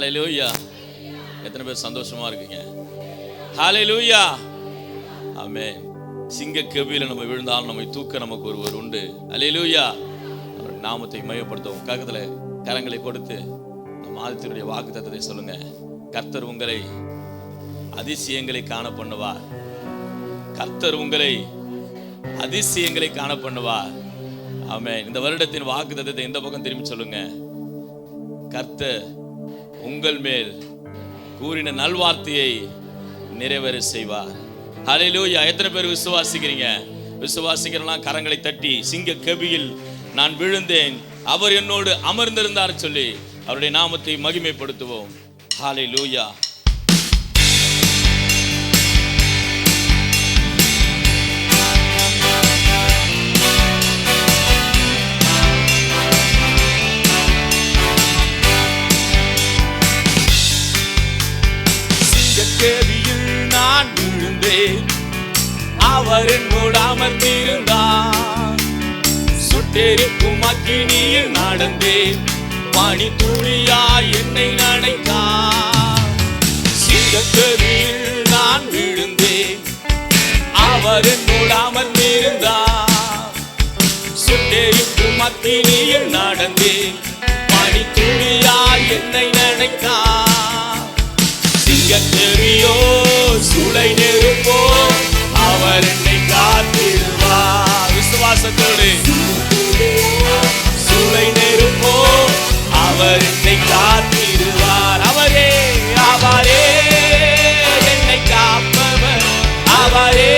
ஹல்லேலூயா. எத்தனை பேர் சந்தோஷமா இருக்கீங்க? ஹல்லேலூயா. ஆமென். சிங்க கெபியில நம்ம விழுந்தாலும் நம்மை தூக்க நமக்கு ஒருவர் உண்டு. ஹல்லேலூயா. அவர் நாமத்தை மையப்படுத்தும். கரத்துல கரங்களை கொடுத்து நம்ம ஆதித்தினுடைய வாக்குத்தத்தத்தை சொல்லுங்க. கர்த்தர் உங்களை அதிசயங்களை காண பண்ணுவார். கர்த்தர் உங்களை அதிசயங்களை காண பண்ணுவார். ஆமென். இந்த வருடத்தின் வாக்குத்தத்தத்தை இந்த பக்கம் திரும்பி சொல்லுங்க. கர்த்தர் உங்கள் மேல் கூறின நல்வார்த்தையை நிறைவேற செய்வார். ஹல்லேலூயா. எத்தனை பேர் விசுவாசிக்கிறீங்க? விசுவாசிக்கிறலாம் கரங்களை தட்டி சிங்க கெபியில் நான் விழுந்தேன், அவர் என்னோடு அமர்ந்திருந்தார் சொல்லி அவருடைய நாமத்தை மகிமைப்படுத்துவோம். ஹல்லேலூயா. கெபியில் நான் விழுந்தேன், அவர் என்னோடு அமர்ந்திருந்தார். சுட்டெரிக்கும் அக்கினியில் நடந்தேன், பனி துளியாய் என்னை நனைத்தார். சிங்கக்கெபியில் நான் விழுந்தேன், அவர் என்னோடு அமர்ந்திருந்தார். சுட்டெரிக்கும் அக்கினியில் நடந்தேன், பனி துளியாய் என்னை நனைத்தார். சிங்கக்கெபியோ சூளை நெருப்போ அவர் என்னை காத்திடுவார். விசுவாசத்தோடு சூளை நெருப்போ அவர் என்னை காத்திடுவார். அவரே அவரே என்னை காப்பவர், அவரே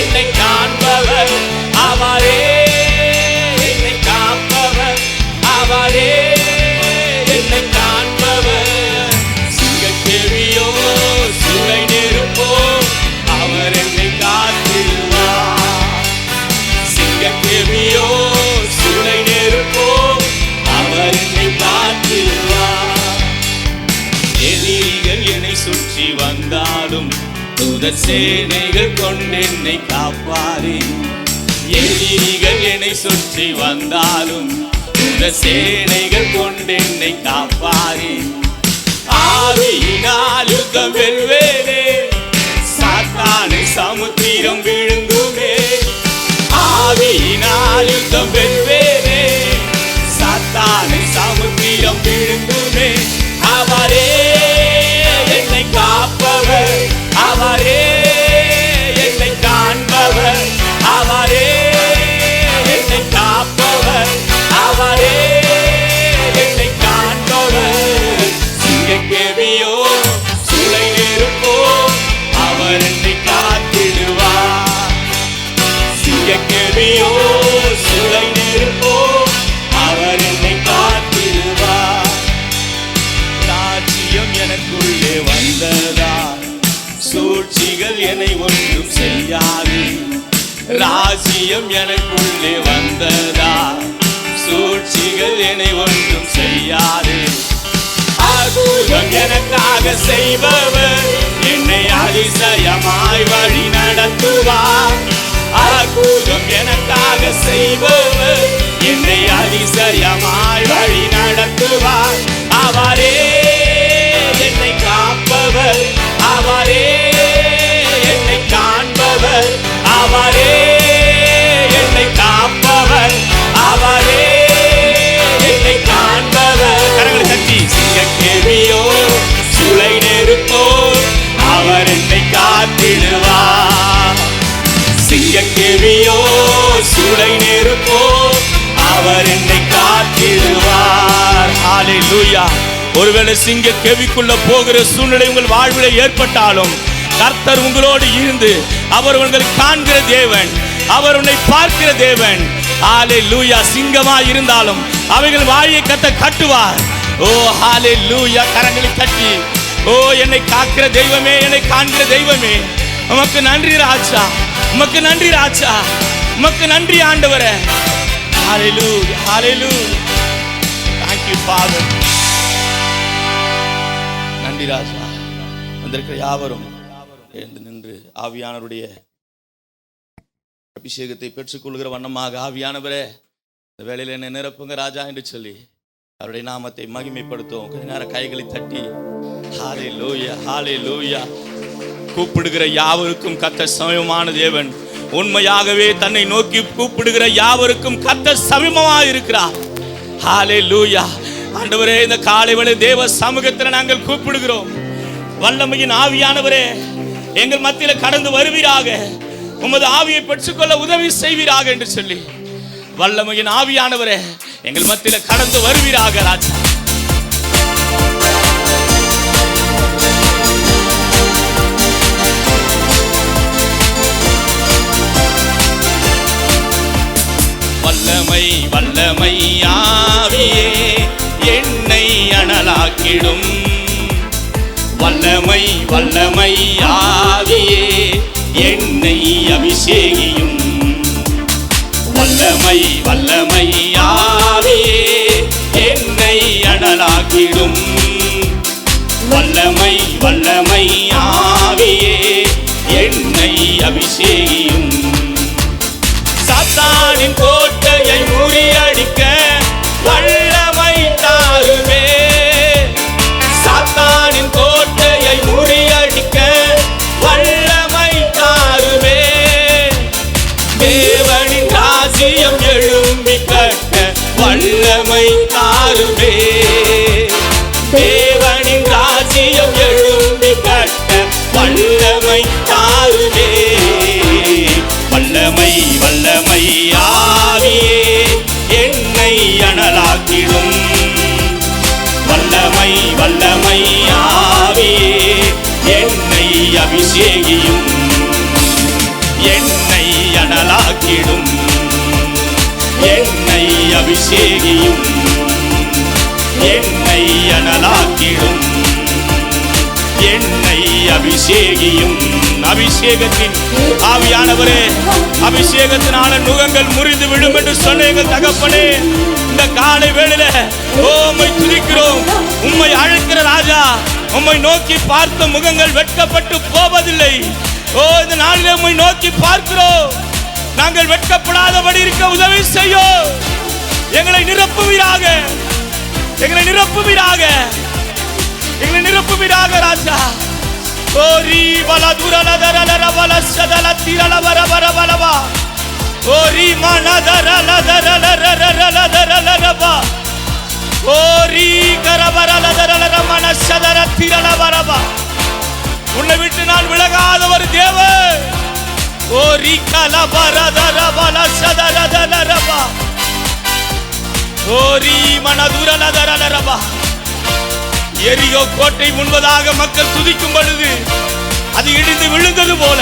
என்னை காண்பவர், அவரே என்னை காப்பவர், அவரே என்னை காண்பவர். சிங்கக்கெபியோ சூளை நெருப்போ அவர் என்னை காத்திடுவார். சிங்கக்கெபியோ சூளை நெருப்போ அவர் என்னை காத்திடுவார். எதிரிகள் என்னை சுற்றி வந்தாலும் தூதர் சேனைகள் கொண்டு என்னை காப்பாரே. எதிரிகள் என்னை சுற்றி வந்தாலும் தூதர் சேனைகள் கொண்டு என்னை காப்பாரே. ஆவியினால் யுத்தம் வெல்வேனே, சாத்தானை சமுத்திரம் விழுங்குமே. ஆவியினால் யுத்தம் வெல்வேனே, சாத்தானை சமுத்திரம் விழுங்குமே. அவரே என்னை காப்பவர், அவரே என்னை காண்பவர், அவரே என்னை காப்பவர், அவரே என்னை காண்பவர். சிங்கக்கெபியோ சூளை நெருப்போ அவர் என்னை காத்திடுவார். சிங்கக்கெபியோ சூளை நெருப்போ அவர் என்னை காத்திடுவார். ராஜ்யம் எனக்குள்ளே வந்ததா, சூழ்ச்சிகள் என்னை ஒன்றும் செய்யாது. ராஜ்யம் எனக்குள்ளே வந்ததா, சூழ்ச்சிகள் என்னை ஒன்றும் செய்யாது. அற்புதம் எனக்காக செய்பவர் என்னை அதிசயமாய் வழி நடத்துவார். அற்புதம் எனக்காக செய்பவர் என்னை அதிசயமாய் வழி நடத்துவார். அவரே என்னை காப்பவர், அவரே என்னை காண்பவர், அவரே என்னை காப்பவர், அவரே என்னை காண்பவர். கரங்களை தட்டி சிங்கக்கெபியோ சூளை நெருப்போ அவர் என்னை காத்திடுவார். சிங்கக்கெபியோ சூளை நெருப்போ அவர் என்னை காத்திடுவார். ஹல்லேலூயா. ஒருவேளை சிங்கக்கெபிக்குள்ள போகிற சூழ்நிலை உங்கள் வாழ்விலே ஏற்பட்டாலும் கர்த்தர் உங்களோடு இருந்து அவர் உங்களை காண்கிற தேவன், அவர் உன்னை பார்க்கிற தேவன். ஹல்லேலூயா. சிங்கமாய் இருந்தாலும் அவைகள் வாயை கட்டுவார். ஓ ஹல்லேலூயா. கரங்களை தட்டி ஓ என்னை காக்கிற தெய்வமே, என்னை காண்கிற தெய்வமே, உமக்கு நன்றி ராஜா, உமக்கு நன்றி ராஜா, உமக்கு நன்றி ஆண்டவரே. ஹல்லேலூயா, ஹல்லேலூயா. Thank you Father. நன்றி ராஜா. வந்திருக்கிற யாவரும் எழுந்து நின்று ஆவியானவருடைய அபிஷேகத்தை பெற்றுக்கொள்கிற வண்ணமாக, ஆவியானவரே இந்த வேளையில் என்னை நிரப்புங்க ராஜா என்று சொல்லி அவருடைய நாமத்தை மகிமைப்படுத்துவோம். கொஞ்ச நேரம் கைகளை தட்டி ஹல்லேலூயா ஹல்லேலூயா. கூப்பிடுகிற யாவருக்கும் கர்த்தர் சமீபமான தேவன். உண்மையாகவே தன்னை நோக்கி கூப்பிடுகிற யாவருக்கும் கர்த்தர் சமீபமாக இருக்கிறார். ஹல்லேலூயா. ஆண்டவரே, இந்த காலை வேளை தேவ சமூகத்தில் நாங்கள் கூப்பிடுகிறோம். வல்லமையின் ஆவியானவரே, எங்கள் மத்தியில் கடந்து வருவீராக, உமது ஆவியை பெற்றுக்கொள்ள உதவி செய்வீராக என்று சொல்லி, வல்லமையின் ஆவியானவரே எங்கள் மத்தியில் கடந்து வருவீராக. ராஜா, வல்லமை வல்லமை ஆவியே என்னை அனலாக்கிடும். வல்லமை வல்லமை ஆவியே என்னை அபிஷேகியும். வல்லமை வல்லமை ஆவியே என்னை அனலாக்கிடும். வல்லமை வல்லமை ஆவியே என்னை அபிஷேகியும். சாத்தானின் கோட்டையை முறியடிக்க வல்லமை தாருமே. சாத்தானின் கோட்டையை முறியடிக்க வல்லமை தாருமே. தேவனின் ராஜ்யம் எழும்பி கட்ட வல்லமை தாருமே. தேவனின் ராஜ்யம் எழும்பி கட்ட வல்லமை தாருமே. வல்லமை வல்லமை ஆவியே என்னை அனலாக்கிடும். வல்லமை வல்லமை ஆவியே என்னை அபிஷேகியும். என்னை அனலாக்கிடும். என்னை அபிஷேகியும். என்னை அனலாக்கிடும். என்னை அபிஷேகியும். அபிஷேகத்தின் ஆவியானவரே, அபிஷேகத்தினால நுகங்கள் முறிந்து விடும் என்று சொன்ன எங்கள் தகப்பனே, இந்த காலை வேளையில உம்மை துதிக்கிறோம். உம்மை அழைக்கிற ராஜா, உம்மை நோக்கி பார்த்த முகங்கள் வெட்கப்பட்டு போவதில்லை. இந்த நாளிலே உம்மை நோக்கி பார்க்கிறோம். நாங்கள் வெட்கப்படாதபடி இருக்க உதவி செய்யும். எங்களை நிரப்புவீராக, எங்களை நிரப்புவீராக, எங்களை நிரப்புவீராக ராஜா. ஓரி பல துரலதரல பல சதல திரல வர வர வரவா. ஓரி மனதரலதரலரலரலரலரபா. ஓரி கரவரலதரலர மனசதர திரல வரவா. உன்னை விட்டு நான் விலகாத ஒரு தேவன். ஓரி கலபரதர பல சதரதரலரபா. ஓரி மனதுரலதரலரபா. எரியோ கோட்டை முன்பதாக மக்கள் துதிக்கும் பொழுது அது இடிந்து விழுந்தது போல,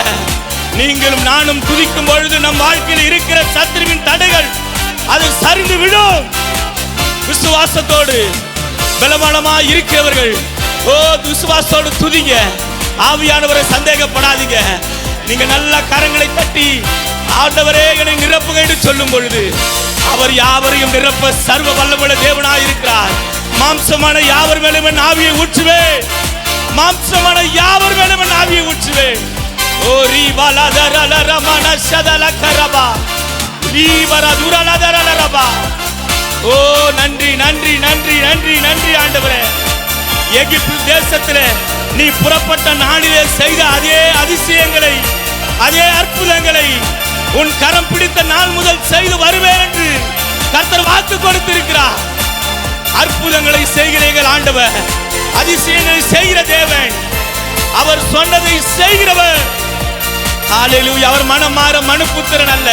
நீங்களும் நானும் துதிக்கும் பொழுது நம் வாழ்க்கையில் இருக்கிற சத்துருவின் தடைகள் அது சரிந்து விடும். விசுவாசத்தோடு பலமானமாய் இருக்கிறவர்கள் விசுவாசத்தோடு துதிங்க. ஆவியானவரை சந்தேகப்படாதீங்க. நீங்க நல்ல கரங்களை தட்டி ஆண்டவரே என்னை நிரப்புங்க என்று சொல்லும் பொழுது அவர் யாவரையும் நிரப்ப சர்வ வல்லமையுள்ள தேவனாய் இருக்கிறார். மாம்சமான யாவர் மேலும் என் ஆவியை ஊற்றுவே. மாம்சமான யாவர் மேலும் என் ஆவியை ஊற்றுவே. ஓ ரீவலதரலர மனசதல கரபா. ரீவரதுரலதரலரபா. ஓ நன்றி நன்றி நன்றி நன்றி நன்றி ஆண்டவரே. எகிப்து தேசத்திலே நீ புறப்பட்ட நாளிலே செய்த அதே அதிசயங்களை, அதே அற்புதங்களை உன் கரம் பிடித்த நாள் முதல் செய்து வருவேன் என்று கர்த்தர் வாக்கு கொடுத்திருக்கிறார். அற்புதங்களை செய்கிறீர்கள் ஆண்டவர். அதிசயங்களை செய்கிற தேவன். அவர் சொன்னதை செய்கிறவர். ஹல்லேலூயா. அவர் மனம் மாற மனுபுத்திரன் அல்ல.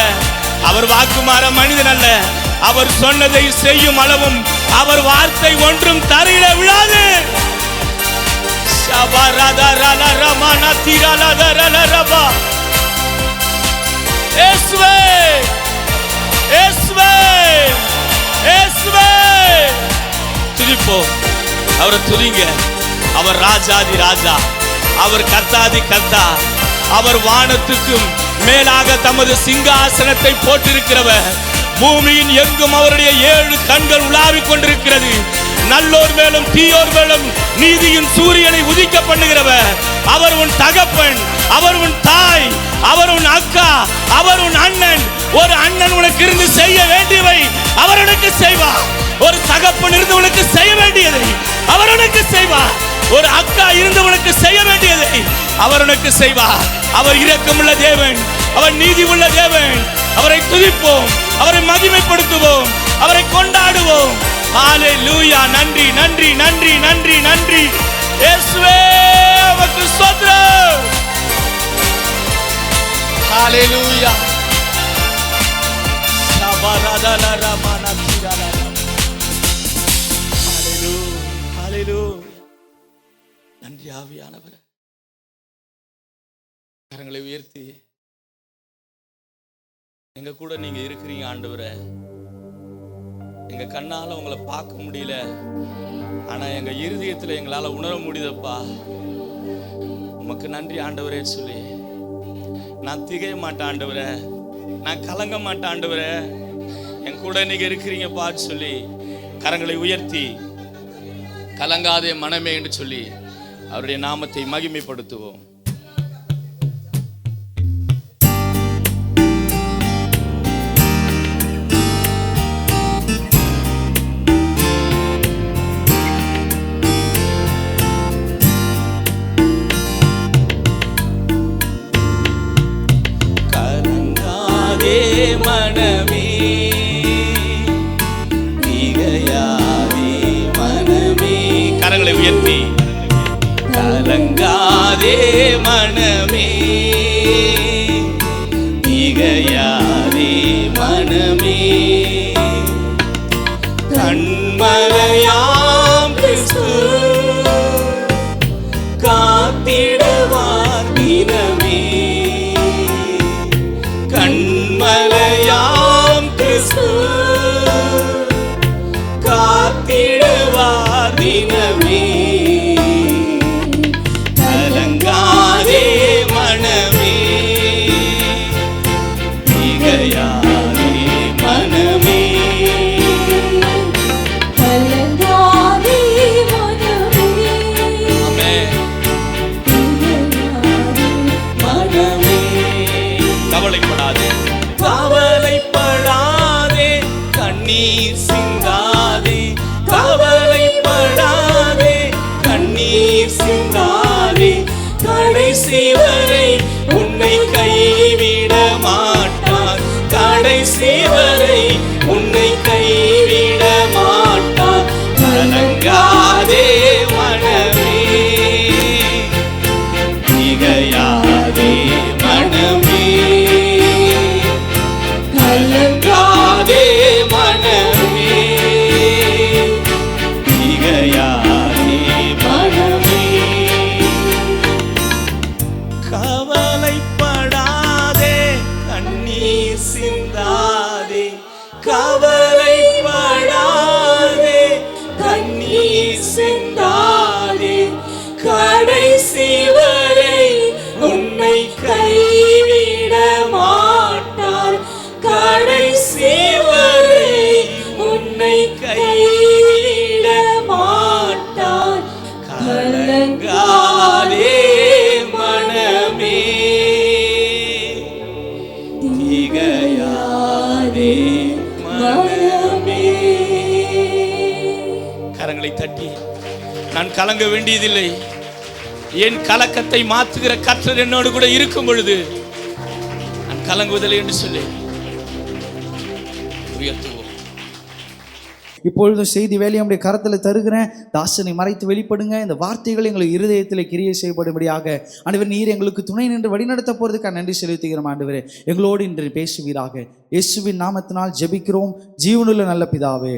அவர் வாக்கு மாற மனிதன் அல்ல. அவர் சொன்னதை செய்யும் அளவும் அவர் வார்த்தை ஒன்றும் தரையில விழாது. துதிப்போம். அவரை துதிங்க. அவர் ராஜாதி ராஜா, அவர் கர்த்தாதி கர்த்தா, அவர் வானத்துக்கும் மேலாக தமது சிங்காசனத்தை போட்டிருக்கிறவர். பூமியின் எங்கும் அவருடைய 7 கண்கள் உலாவிக் கொண்டிருக்கிறது. நல்லோர் மேலும் தீயோர் மேலும் நீதியின் சூரியனை உதிக்க பண்ணுகிறவர். அவர் உன் தகப்பன், அவர் உன் தாய், அவர் உன் அக்கா, அவர் உன் அண்ணன். ஒரு அண்ணன் உனக்கு இருந்து செய்ய வேண்டியவை அவர் உனக்கு செய்வார். ஒரு தகப்பன் இருந்தவனுக்கு செய்ய வேண்டியதை அவர் உனக்கு செய்வார். ஒரு அக்கா இருந்தவனுக்கு செய்ய வேண்டியதை அவர் உனக்கு செய்வார். அவர் இரக்கமுள்ள தேவன், அவர் நீதி உள்ள தேவன். அவரை துதிப்போம், அவரை மகிமைப்படுத்துவோம், அவரை கொண்டாடுவோம். ஹalleluya. நன்றி நன்றி நன்றி நன்றி நன்றி இயேசுவே, உமக்கு ஸ்தோத்திரம். ஹalleluya. சபரதல ரமன கிரல. ஹalleluya ஹalleluya. நன்றி ஆவியானவரே. கரங்களை உயர்த்தி எங்க கூட நீங்க இருக்கிறீங்க ஆண்டவரே. எங்க கண்ணால உங்களை பார்க்க முடியல, ஆனா எங்க இருதயத்துல எங்களால உணர முடியுதப்பா. உமக்கு நன்றி ஆண்டவரே சொல்லி நான் திகைய மாட்டேன் ஆண்டவரே, நான் கலங்க மாட்டேன் ஆண்டவரே. என் கூட நீங்க இருக்கிறீங்கப்பா சொல்லி கரங்களை உயர்த்தி கலங்காதே மனமே என்று சொல்லி அவருடைய நாமத்தை மகிமைப்படுத்துவோம். மனமே திகையாதே மனமே. கரங்களை உயர்த்தி கலங்காதே மனமே திகையாதே மனமே. கண்மலையாம் கிறிஸ்து காத்திடுவார் தினமே. கண்மலையாம் கிறிஸ்து காத்திடுவார் தினமே. கலங்காதே மனமே திகையாதே மனமே. கலங்காதே மனமே. ஆமென். மனமே கவலைப்படாதே, கவலைப்படாதே, கண்ணீர் சிந்தாதே. கவலைப்படாதே, கண்ணீர் சிந்தாதே. கடைசி வரை உன்னை கைவிட மாட்டார். கடைசி வரை உன்னை கைவிட மாட்டார். கலங்காதே மனமே திகையாதே மனமே. கலங்காதே மனமே திகையாதே மனமே. கவலைப்படாதே, கண்ணீர் சிந்தாதே. கவலைப்படாதே, கண்ணீர் சிந்தாதே. கடைசி வரை உன்னை கைவிட மாட்டார். கடைசி வரை உன்னை கைவிட மாட்டார். கலங்காதே மனமே திகையாதே மனமே. கரங்களை தட்டி நான் கலங்க வேண்டியதில்லை, என் கலக்கத்தை மாற்றுகிற கர்த்தர் என்னோடு கூட இருக்கும் பொழுது நான் கலங்குவதில்லை என்று சொல்லி உயர்த்துவோம். இப்பொழுது செய்தி வேலையை நம்முடைய கரத்தில் தருகிறேன். தாசனை மறைத்து வெளிப்படுங்க. இந்த வார்த்தைகள் எங்களுக்கு இருதயத்தில் கிரியை செய்யப்படும்படியாக ஆண்டவர் நீர் எங்களுக்கு துணை நின்று வழிநடத்த போகிறதுக்காக நன்றி செலுத்துகிறோம். ஆண்டவரே எங்களோடு இன்று பேசுவீராக. இயேசுவின் நாமத்தினால் ஜெபிக்கிறோம் ஜீவனுள்ள நல்ல பிதாவே,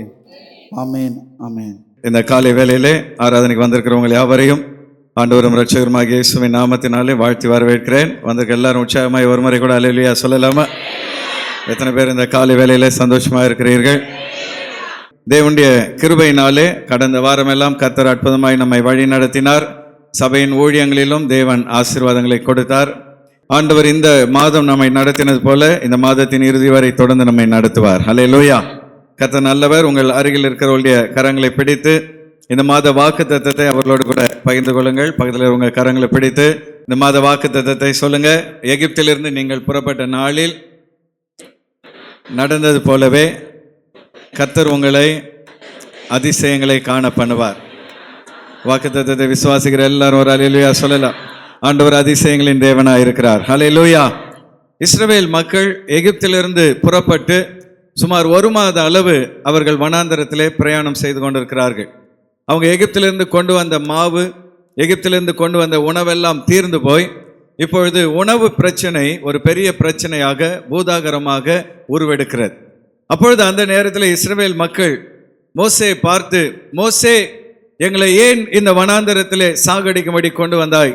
ஆமேன் ஆமேன். இந்த காலை வேளையிலே ஆராதனைக்கு வந்திருக்கிறவங்க யாவரையும் ஆண்டவரும் இரட்சகருமாகிய இயேசுவின் நாமத்தினாலே வாழ்த்தி வரவேற்கிறேன். வந்திருக்க எல்லாரும் உற்சாகமாய் ஒரு முறை கூட அல்லேலூயா சொல்லலாமா? எத்தனை பேர் இந்த காலை வேளையிலே சந்தோஷமாக இருக்கிறீர்கள்? தேவனுடைய கிருபையினாலே கடந்த வாரமெல்லாம் கர்த்தர் அற்புதமாய் நம்மை வழி நடத்தினார். சபையின் ஊழியங்களிலும் தேவன் ஆசீர்வாதங்களை கொடுத்தார். ஆண்டவர் இந்த மாதம் நம்மை நடத்தினது போல இந்த மாதத்தின் இறுதி வரை தொடர்ந்து நம்மை நடத்துவார். அல்லேலூயா. கர்த்தர் நல்லவர். உங்கள் அருகில் இருக்கிறவருடைய கரங்களை பிடித்து இந்த மாத வாக்கு தத்தத்தை அவர்களோடு கூட பகிர்ந்து கொள்ளுங்கள். பக்கத்தில் உங்கள் கரங்களை பிடித்து இந்த மாத வாக்கு தத்தத்தை சொல்லுங்க. எகிப்திலிருந்து நீங்கள் புறப்பட்ட நாளில் நடந்தது போலவே கர்த்தர் உங்களை அதிசயங்களை காண பண்ணுவார். வாக்குத்தத்தத்தை விசுவாசிக்கிற எல்லாரும் ஒரு அல்லேலூயா சொல்லலாம். ஆண்டவர் அதிசயங்களின் தேவனாய் இருக்கிறார். அல்லேலூயா. இஸ்ரவேல் மக்கள் எகிப்திலிருந்து புறப்பட்டு சுமார் 1 மாத அளவு அவர்கள் வனாந்தரத்திலே பிரயாணம் செய்து கொண்டிருக்கிறார்கள். அவங்க எகிப்திலிருந்து கொண்டு வந்த மாவு, எகிப்திலிருந்து கொண்டு வந்த உணவெல்லாம் தீர்ந்து போய் இப்பொழுது உணவு பிரச்சனை ஒரு பெரிய பிரச்சனையாக பூதாகரமாக உருவெடுக்கிறது. அப்பொழுது அந்த நேரத்தில் இஸ்ரவேல் மக்கள் மோசேயை பார்த்து, மோசே, எங்களை ஏன் இந்த வனாந்தரத்திலே சாகடிக்கும்படி கொண்டு வந்தாய்?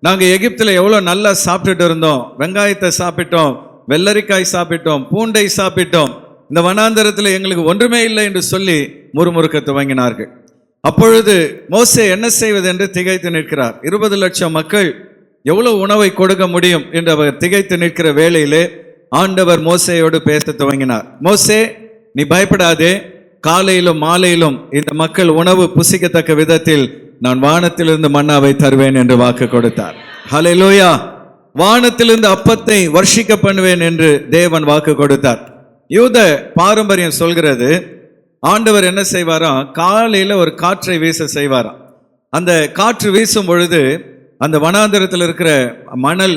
நாங்கள் எகிப்தில் எவ்வளோ நல்லா சாப்பிட்டுட்டு இருந்தோம். வெங்காயத்தை சாப்பிட்டோம், வெள்ளரிக்காய் சாப்பிட்டோம், பூண்டை சாப்பிட்டோம். இந்த வனாந்தரத்தில் எங்களுக்கு ஒன்றுமே இல்லை என்று சொல்லி முறுமுறுக்க துவங்கினார்கள். அப்பொழுது மோசே என்ன செய்வது என்று திகைத்து நிற்கிறார். 20 லட்சம் மக்கள் எவ்வளவு உணவை கொடுக்க முடியும் என்று அவர் திகைத்து நிற்கிற வேளையிலே ஆண்டவர் மோசேயோடு பேச துவங்கினார். மோசே, நீ பயப்படாதே, காலையிலும் மாலையிலும் இந்த மக்கள் உணவு புசிக்கத்தக்க விதத்தில் நான் வானத்திலிருந்து மன்னாவை தருவேன் என்று வாக்கு கொடுத்தார். ஹல்லேலூயா. வானத்திலிருந்து அப்பத்தை வர்ஷிக்க பண்ணுவேன் என்று தேவன் வாக்கு கொடுத்தார். யூத பாரம்பரியம் சொல்கிறது, ஆண்டவர் என்ன செய்வாராம், காலையில் ஒரு காற்றை வீச செய்வாராம். அந்த காற்று வீசும் பொழுது அந்த வனாந்தரத்தில் இருக்கிற மணல்,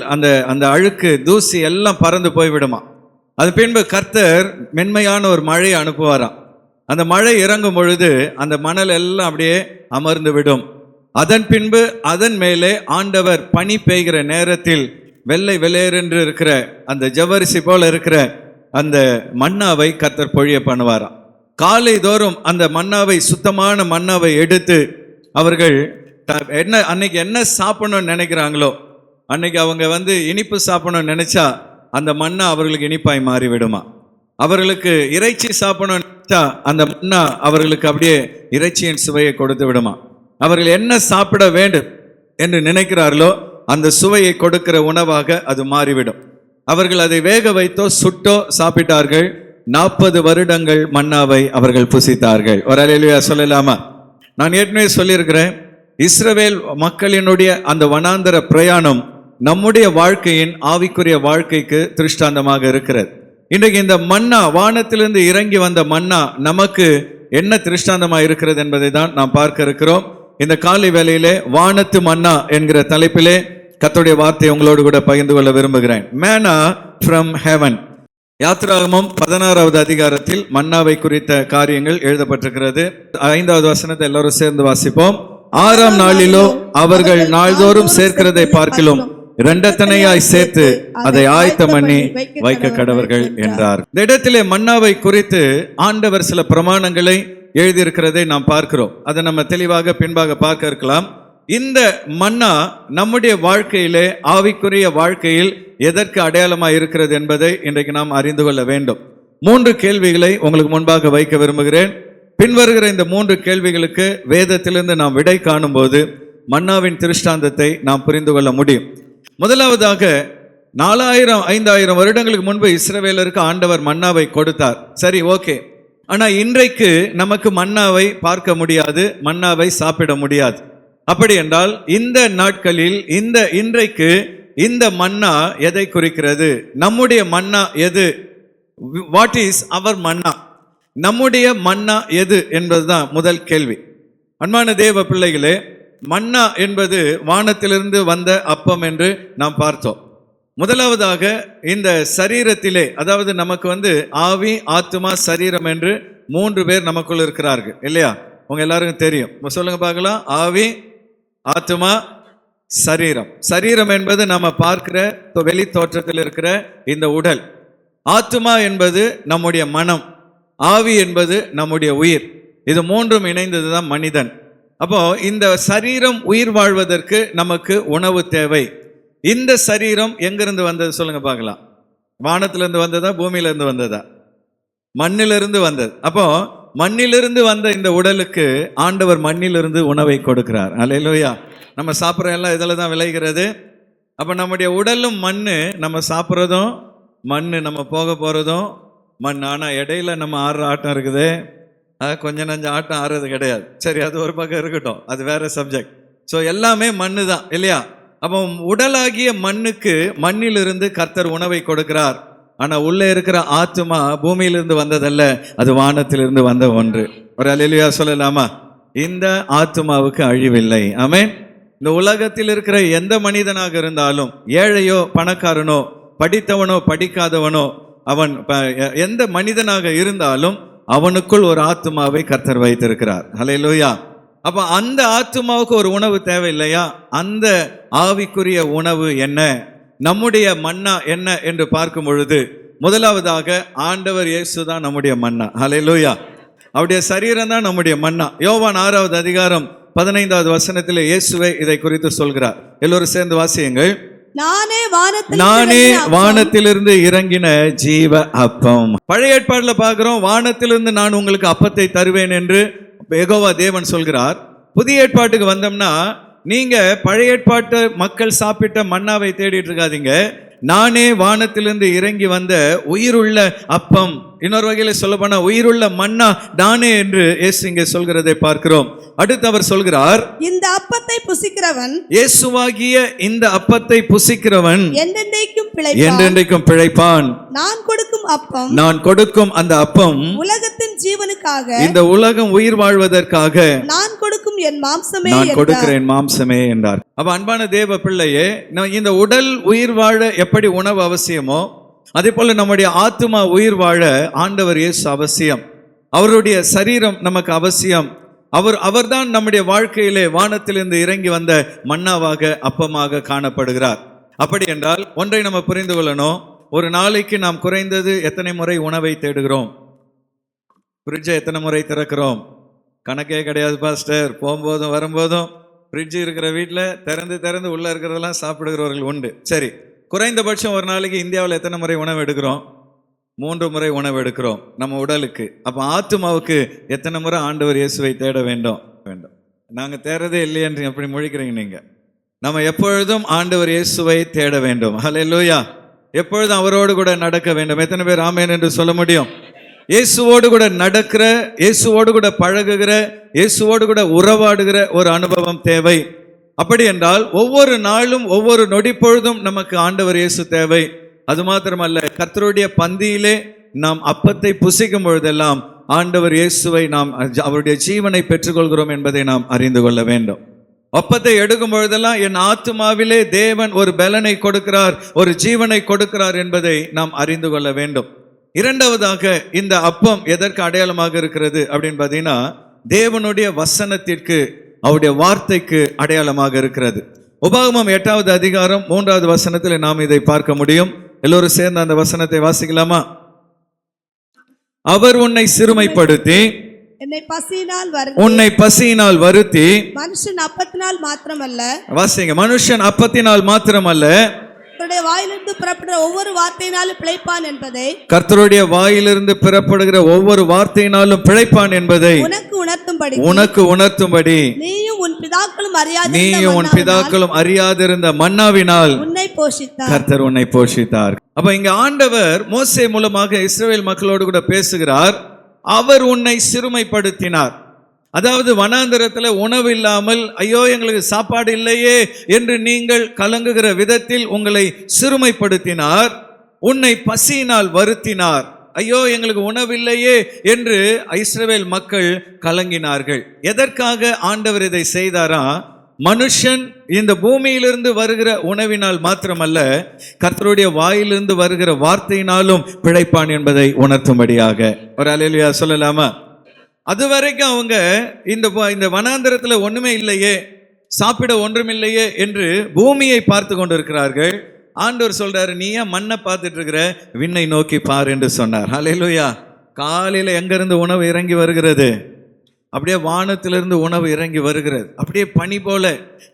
அந்த அழுக்கு, தூசி எல்லாம் பறந்து போய்விடுமா. அது பின்பு கர்த்தர் மென்மையான ஒரு மழையை அனுப்புவாராம். அந்த மழை இறங்கும் பொழுது அந்த மணல் எல்லாம் அப்படியே அமர்ந்து விடும். அதன் பின்பு அதன் மேலே ஆண்டவர் பனி பெய்கிற நேரத்தில் வெள்ளை வெள்ளையரென்று இருக்கிற அந்த ஜவ்வரிசி போல இருக்கிற அந்த மன்னாவை கர்த்தர் பொழிய பண்ணுவாராம். காலை தோறும் அந்த மன்னாவை, சுத்தமான மன்னாவை எடுத்து அவர்கள் அன்னைக்கு என்ன சாப்பிடணும்னு நினைக்கிறாங்களோ, அன்னைக்கு அவங்க இனிப்பு சாப்பிடணும்னு நினைச்சா அந்த மன்னா அவர்களுக்கு இனிப்பாய் மாறிவிடுமா. அவர்களுக்கு இறைச்சி சாப்பிடணும்னு நினைச்சா அந்த மன்னா அவர்களுக்கு அப்படியே இறைச்சியின் சுவையை கொடுத்து விடுமா. அவர்கள் என்ன சாப்பிட வேண்டும் என்று நினைக்கிறார்களோ அந்த சுவையை கொடுக்கிற உணவாக அது மாறிவிடும். அவர்கள் அதை வேக வைத்தோ சுட்டோ சாப்பிட்டார்கள். 40 வருடங்கள் மன்னாவை அவர்கள் புசித்தார்கள். ஒரு அல்லேலூயா சொல்லலாமா? நான் ஏற்கனவே சொல்லியிருக்கிறேன், இஸ்ரவேல் மக்களினுடைய அந்த வனாந்தர பிரயாணம் நம்முடைய வாழ்க்கையின் ஆவிக்குரிய வாழ்க்கைக்கு திருஷ்டாந்தமாக இருக்கிறது. இன்றைக்கு இந்த மன்னா, வானத்திலிருந்து இறங்கி வந்த மன்னா நமக்கு என்ன திருஷ்டாந்தமாக இருக்கிறது என்பதை தான் நாம் பார்க்க இருக்கிறோம். இந்த காலை வேளையிலே வானத்து மன்னா என்கிற தலைப்பிலே கர்த்தருடைய வார்த்தை உங்களோடு கூட பகிர்ந்து கொள்ள விரும்புகிறேன். மேனா ஃப்ரம் ஹெவன். யாத்திராகமம் 16வது அதிகாரத்தில் மன்னாவை குறித்த காரியங்கள் எழுதப்பட்டிருக்கிறது. 5வது வசனத்தை எல்லாரும் சேர்ந்து வாசிப்போம். 6ஆம் நாளிலோ அவர்கள் நாள்தோறும் சேர்க்கிறதை பார்க்கிலும் 2 சேர்த்து அதை ஆயத்தம் பண்ணி வைக்க கடவர்கள் என்றார். இந்த இடத்திலே மன்னாவை குறித்து ஆண்டவர் சில பிரமாணங்களை எழுதியிருக்கிறதை நாம் பார்க்கிறோம். அதை நம்ம தெளிவாக பின்பாக பார்க்க இருக்கலாம். இந்த மன்னா நம்முடைய வாழ்க்கையிலே, ஆவிக்குரிய வாழ்க்கையில் எதற்கு அடையாளமாக இருக்கிறது என்பதை இன்றைக்கு நாம் அறிந்து கொள்ள வேண்டும். 3 கேள்விகளை உங்களுக்கு முன்பாக வைக்க விரும்புகிறேன். பின்வருகிற இந்த 3 கேள்விகளுக்கு வேதத்திலிருந்து நாம் விடை காணும் போது மன்னாவின் திருஷ்டாந்தத்தை நாம் புரிந்து கொள்ள முடியும். முதலாவதாக 4000-5000 வருடங்களுக்கு முன்பு இஸ்ரவேலருக்கு ஆண்டவர் மன்னாவை கொடுத்தார். சரி, ஓகே. ஆனால் இன்றைக்கு நமக்கு மன்னாவை பார்க்க முடியாது, மன்னாவை சாப்பிட முடியாது. அப்படி என்றால் இந்த நாட்களில், இன்றைக்கு இந்த மன்னா எதை குறிக்கிறது? நம்முடைய மன்னா எது? வாட் இஸ் அவர் மன்னா? நம்முடைய மன்னா எது என்பதுதான் முதல் கேள்வி. அன்பான தேவ பிள்ளைகளே, மன்னா என்பது வானத்திலிருந்து வந்த அப்பம் என்று நாம் பார்த்தோம். முதலாவதாக இந்த சரீரத்திலே, அதாவது நமக்கு ஆவி, ஆத்துமா, சரீரம் என்று 3 பேர் நமக்குள் இருக்கிறார்கள் இல்லையா? உங்க எல்லாருக்கும் தெரியும். சொல்லுங்க பார்க்கலாம். ஆவி, ஆத்துமா, சரீரம். சரீரம் என்பது நம்ம பார்க்கிற வெளி தோற்றத்தில் இருக்கிற இந்த உடல். ஆத்துமா என்பது நம்முடைய மனம். ஆவி என்பது நம்முடைய உயிர். இது 3ம் இணைந்தது தான் மனிதன். அப்போ இந்த சரீரம் உயிர் வாழ்வதற்கு நமக்கு உணவு தேவை. இந்த சரீரம் எங்கிருந்து வந்தது சொல்லுங்க பார்க்கலாம். வானத்திலிருந்து வந்ததா, பூமியிலிருந்து வந்ததா? மண்ணிலிருந்து வந்தது. அப்போ மண்ணிலிருந்து வந்த இந்த உடலுக்கு ஆண்டவர் மண்ணிலிருந்து உணவை கொடுக்கிறார். அல்லேலூயா. நம்ம சாப்பிட்ற எல்லாம் இதில் தான் விளைகிறது. அப்போ நம்முடைய உடலும் மண், நம்ம சாப்பிட்றதும் மண், நம்ம போக போகிறதும் மண். ஆனால் இடையில நம்ம ஆடுற ஆட்டம் இருக்குது, கொஞ்சம் நஞ்ச ஆட்டம் ஆடுறது கிடையாது. சரி, அது ஒரு பக்கம் இருக்கட்டும், அது வேற சப்ஜெக்ட். ஸோ எல்லாமே மண்ணு தான் இல்லையா? அப்போ உடலாகிய மண்ணுக்கு மண்ணிலிருந்து கர்த்தர் உணவை கொடுக்கிறார். ஆனா உள்ளே இருக்கிற ஆத்துமா பூமியிலிருந்து வந்ததல்ல, அது வானத்திலிருந்து வந்த ஒன்று. ஒரு அல்லேலூயா சொல்லலாமா? இந்த ஆத்துமாவுக்கு அழிவில்லை. ஆமென். இந்த உலகத்தில் இருக்கிற எந்த மனிதனாக இருந்தாலும், ஏழையோ பணக்காரனோ, படித்தவனோ படிக்காதவனோ, அவன் எந்த மனிதனாக இருந்தாலும் அவனுக்குள் ஒரு ஆத்துமாவை கர்த்தர் வைத்திருக்கிறார். அல்லேலூயா. அப்ப அந்த ஆத்துமாவுக்கு ஒரு உணவு தேவை இல்லையா? அந்த ஆவிக்குரிய உணவு என்ன, நம்முடைய மன்னா என்ன என்று பார்க்கும் பொழுது, முதலாவதாக ஆண்டவர் இயேசு தான் நம்முடைய மன்னா. அல்லேலூயா. அவருடைய சரீரம் தான் நம்முடைய மன்னா. யோவான் 6வது அதிகாரம் 15வது வசனத்தில் இயேசுவே இதை குறித்து சொல்கிறார். எல்லோரும் சேர்ந்து வாசியுங்கள். நானே வானத்திலிருந்து இறங்கின ஜீவ அப்பம். பழைய ஏற்பாடுல பார்க்கிறோம், வானத்திலிருந்து நான் உங்களுக்கு அப்பத்தை தருவேன் என்று யெகோவா தேவன் சொல்கிறார். புதிய ஏற்பாட்டுக்கு வந்தோம்னா, நீங்க பழைய ஏற்பாட்டு மக்கள் சாப்பிட்ட மன்னாவை தேடிட்டு இருக்காதீங்க. நானே வானத்திலிருந்து இறங்கி வந்த உயிருள்ள அப்பம், இன்னொரு வகையில சொல்ல போனா உயிருள்ள மன்னா நானே என்று இயேசு இங்கே சொல்கிறதை பார்க்கிறோம். அடுத்து அவர் சொல்கிறார், இந்த அப்பத்தை புசிக்கிறவன், இயேசுவாகிய இந்த அப்பத்தை புசிக்கிறவன் என்றென்றைக்கும் பிழைப்பான். நான் கொடுக்கும் அந்த அப்பம் உலகத்தின் ஜீவனுக்காக, இந்த உலகம் உயிர் வாழ்வதற்காக நான் கொடுக்கும் என் மாம்சமே என்றார். அப்ப அன்பான தேவ பிள்ளையே, இந்த உடல் உயிர் வாழ எப்படி உணவு அவசியமோ, அதே போல நம்முடைய ஆத்துமா உயிர் வாழ ஆண்டவர் இயேசு அவசியம். அவருடைய சரீரம் நமக்கு அவசியம். அவர்தான் நம்முடைய வாழ்க்கையிலே வானத்திலிருந்து இறங்கி வந்த மன்னாவாக அப்பமாக காணப்படுகிறார். அப்படி என்றால் ஒன்றை நம்ம புரிந்து கொள்ளணும். ஒரு நாளைக்கு நாம் குறைந்தது எத்தனை முறை உணவை தேடுகிறோம்? ஃப்ரிட்ஜை எத்தனை முறை திறக்கிறோம்? கணக்கே கிடையாது பாஸ்டர். போகும்போதும் வரும்போதும் ஃப்ரிட்ஜ் இருக்கிற வீட்டில் திறந்து உள்ளே இருக்கிறதெல்லாம் சாப்பிடுகிறவர்கள் உண்டு. சரி, குறைந்தபட்சம் ஒரு நாளைக்கு இந்தியாவில் எத்தனை முறை உணவு எடுக்கிறோம்? 3 முறை உணவு எடுக்கிறோம் நம்ம உடலுக்கு. அப்போ ஆத்துமாவுக்கு எத்தனை முறை ஆண்டவர் இயேசுவை தேட வேண்டும்? நாங்கள் தேடுறதே இல்லையென்று எப்படி முழிக்கிறீங்க நீங்கள்? நம்ம எப்பொழுதும் ஆண்டவர் இயேசுவை தேட வேண்டும். ஹல்லேலூயா. எப்பொழுதும் அவரோடு கூட நடக்க வேண்டும். எத்தனை பேர் ஆமென் என்று சொல்ல முடியும்? இயேசுவோடு கூட நடக்கிற, இயேசுவோடு கூட பழகுகிற, இயேசுவோடு கூட உறவாடுகிற ஒரு அனுபவம் தேவை. அப்படி என்றால் ஒவ்வொரு நாளும் ஒவ்வொரு நொடி பொழுதும் நமக்கு ஆண்டவர் இயேசு தேவை. அது மாத்திரமல்ல, கர்த்தருடைய பந்தியிலே நாம் அப்பத்தை புசிக்கும் பொழுதெல்லாம் ஆண்டவர் இயேசுவை நாம் அவருடைய ஜீவனை பெற்றுக்கொள்கிறோம் என்பதை நாம் அறிந்து கொள்ள வேண்டும். அப்பத்தை எடுக்கும் பொழுதெல்லாம் என் ஆத்துமாவிலே தேவன் ஒரு பலனை கொடுக்கிறார், ஒரு ஜீவனை கொடுக்கிறார் என்பதை நாம் அறிந்து கொள்ள வேண்டும். இரண்டாவதாக, இந்த அப்பம் எதற்கு அடையாளமாக இருக்கிறது அப்படின்னு பார்த்தீங்கன்னா, தேவனுடைய வசனத்திற்கு, அவருடைய வார்த்தைக்கு அடையாளமாக இருக்கிறது. உபாகமம் 8வது அதிகாரம் 3வது வசனத்தில் நாம் இதை பார்க்க முடியும். எல்லோரும் சேர்ந்து அந்த வசனத்தை வாசிக்கலாமா? அவர் உன்னை சிறுமைப்படுத்தி, உன்னை பசியினால் வருத்தி, மனுஷன் அப்பத்தினால் மாத்திரமல்ல, வாசிங்க, மனுஷன் அப்பத்தினால் மாத்திரமல்ல, கர்த்தருடைய வாயிலிருந்து புறப்படுகிற ஒவ்வொரு வார்த்தையினாலும் பிழைப்பான் என்பதை, கர்த்தருடைய வாயிலிருந்து புறப்படுகிற ஒவ்வொரு வார்த்தையினாலும் பிழைப்பான் என்பதை உனக்கு உணர்த்தும்படி நீயும் உன் பிதாக்களும் அறியாதிருந்த மன்னாவினால் கர்த்தர் உன்னை போஷித்தார். அப்ப இங்க ஆண்டவர் மோசே மூலமாக இஸ்ரவேல் மக்களோடு கூட பேசுகிறார். அவர் உன்னை சிறுமைப்படுத்தினார். அதாவது வனாந்தரத்தில் உணவு இல்லாமல், ஐயோ எங்களுக்கு சாப்பாடு இல்லையே என்று நீங்கள் கலங்குகிற விதத்தில் உங்களை சிறுமைப்படுத்தினார். உன்னை பசியினால் வருத்தினார். ஐயோ எங்களுக்கு உணவில்லையே என்று இஸ்ரவேல் மக்கள் கலங்கினார்கள். எதற்காக ஆண்டவர் இதை செய்தாரா? மனுஷன் இந்த பூமியிலிருந்து வருகிற உணவினால் மாத்திரமல்ல, கர்த்தருடைய வாயிலிருந்து வருகிற வார்த்தையினாலும் பிழைப்பான் என்பதை உணர்த்தும்படியாக. ஒரு அல்லேலூயா சொல்லலாமா? அதுவரைக்கும் அவங்க இந்த வனாந்தரத்தில் ஒண்ணுமே இல்லையே, சாப்பிட ஒன்றுமில்லையே என்று பூமியை பார்த்து கொண்டிருக்கிறார்கள். ஆண்டவர் சொல்றாரு, நீ ஏன் மண்ணை பார்த்துட்டு இருக்கிற, விண்ணை நோக்கி பார் என்று சொன்னார். ஹல்லேலூயா. காலையில எங்கிருந்து உணவு இறங்கி வருகிறது? அப்படியே வானத்திலிருந்து உணவு இறங்கி வருகிறது. அப்படியே பனி போல.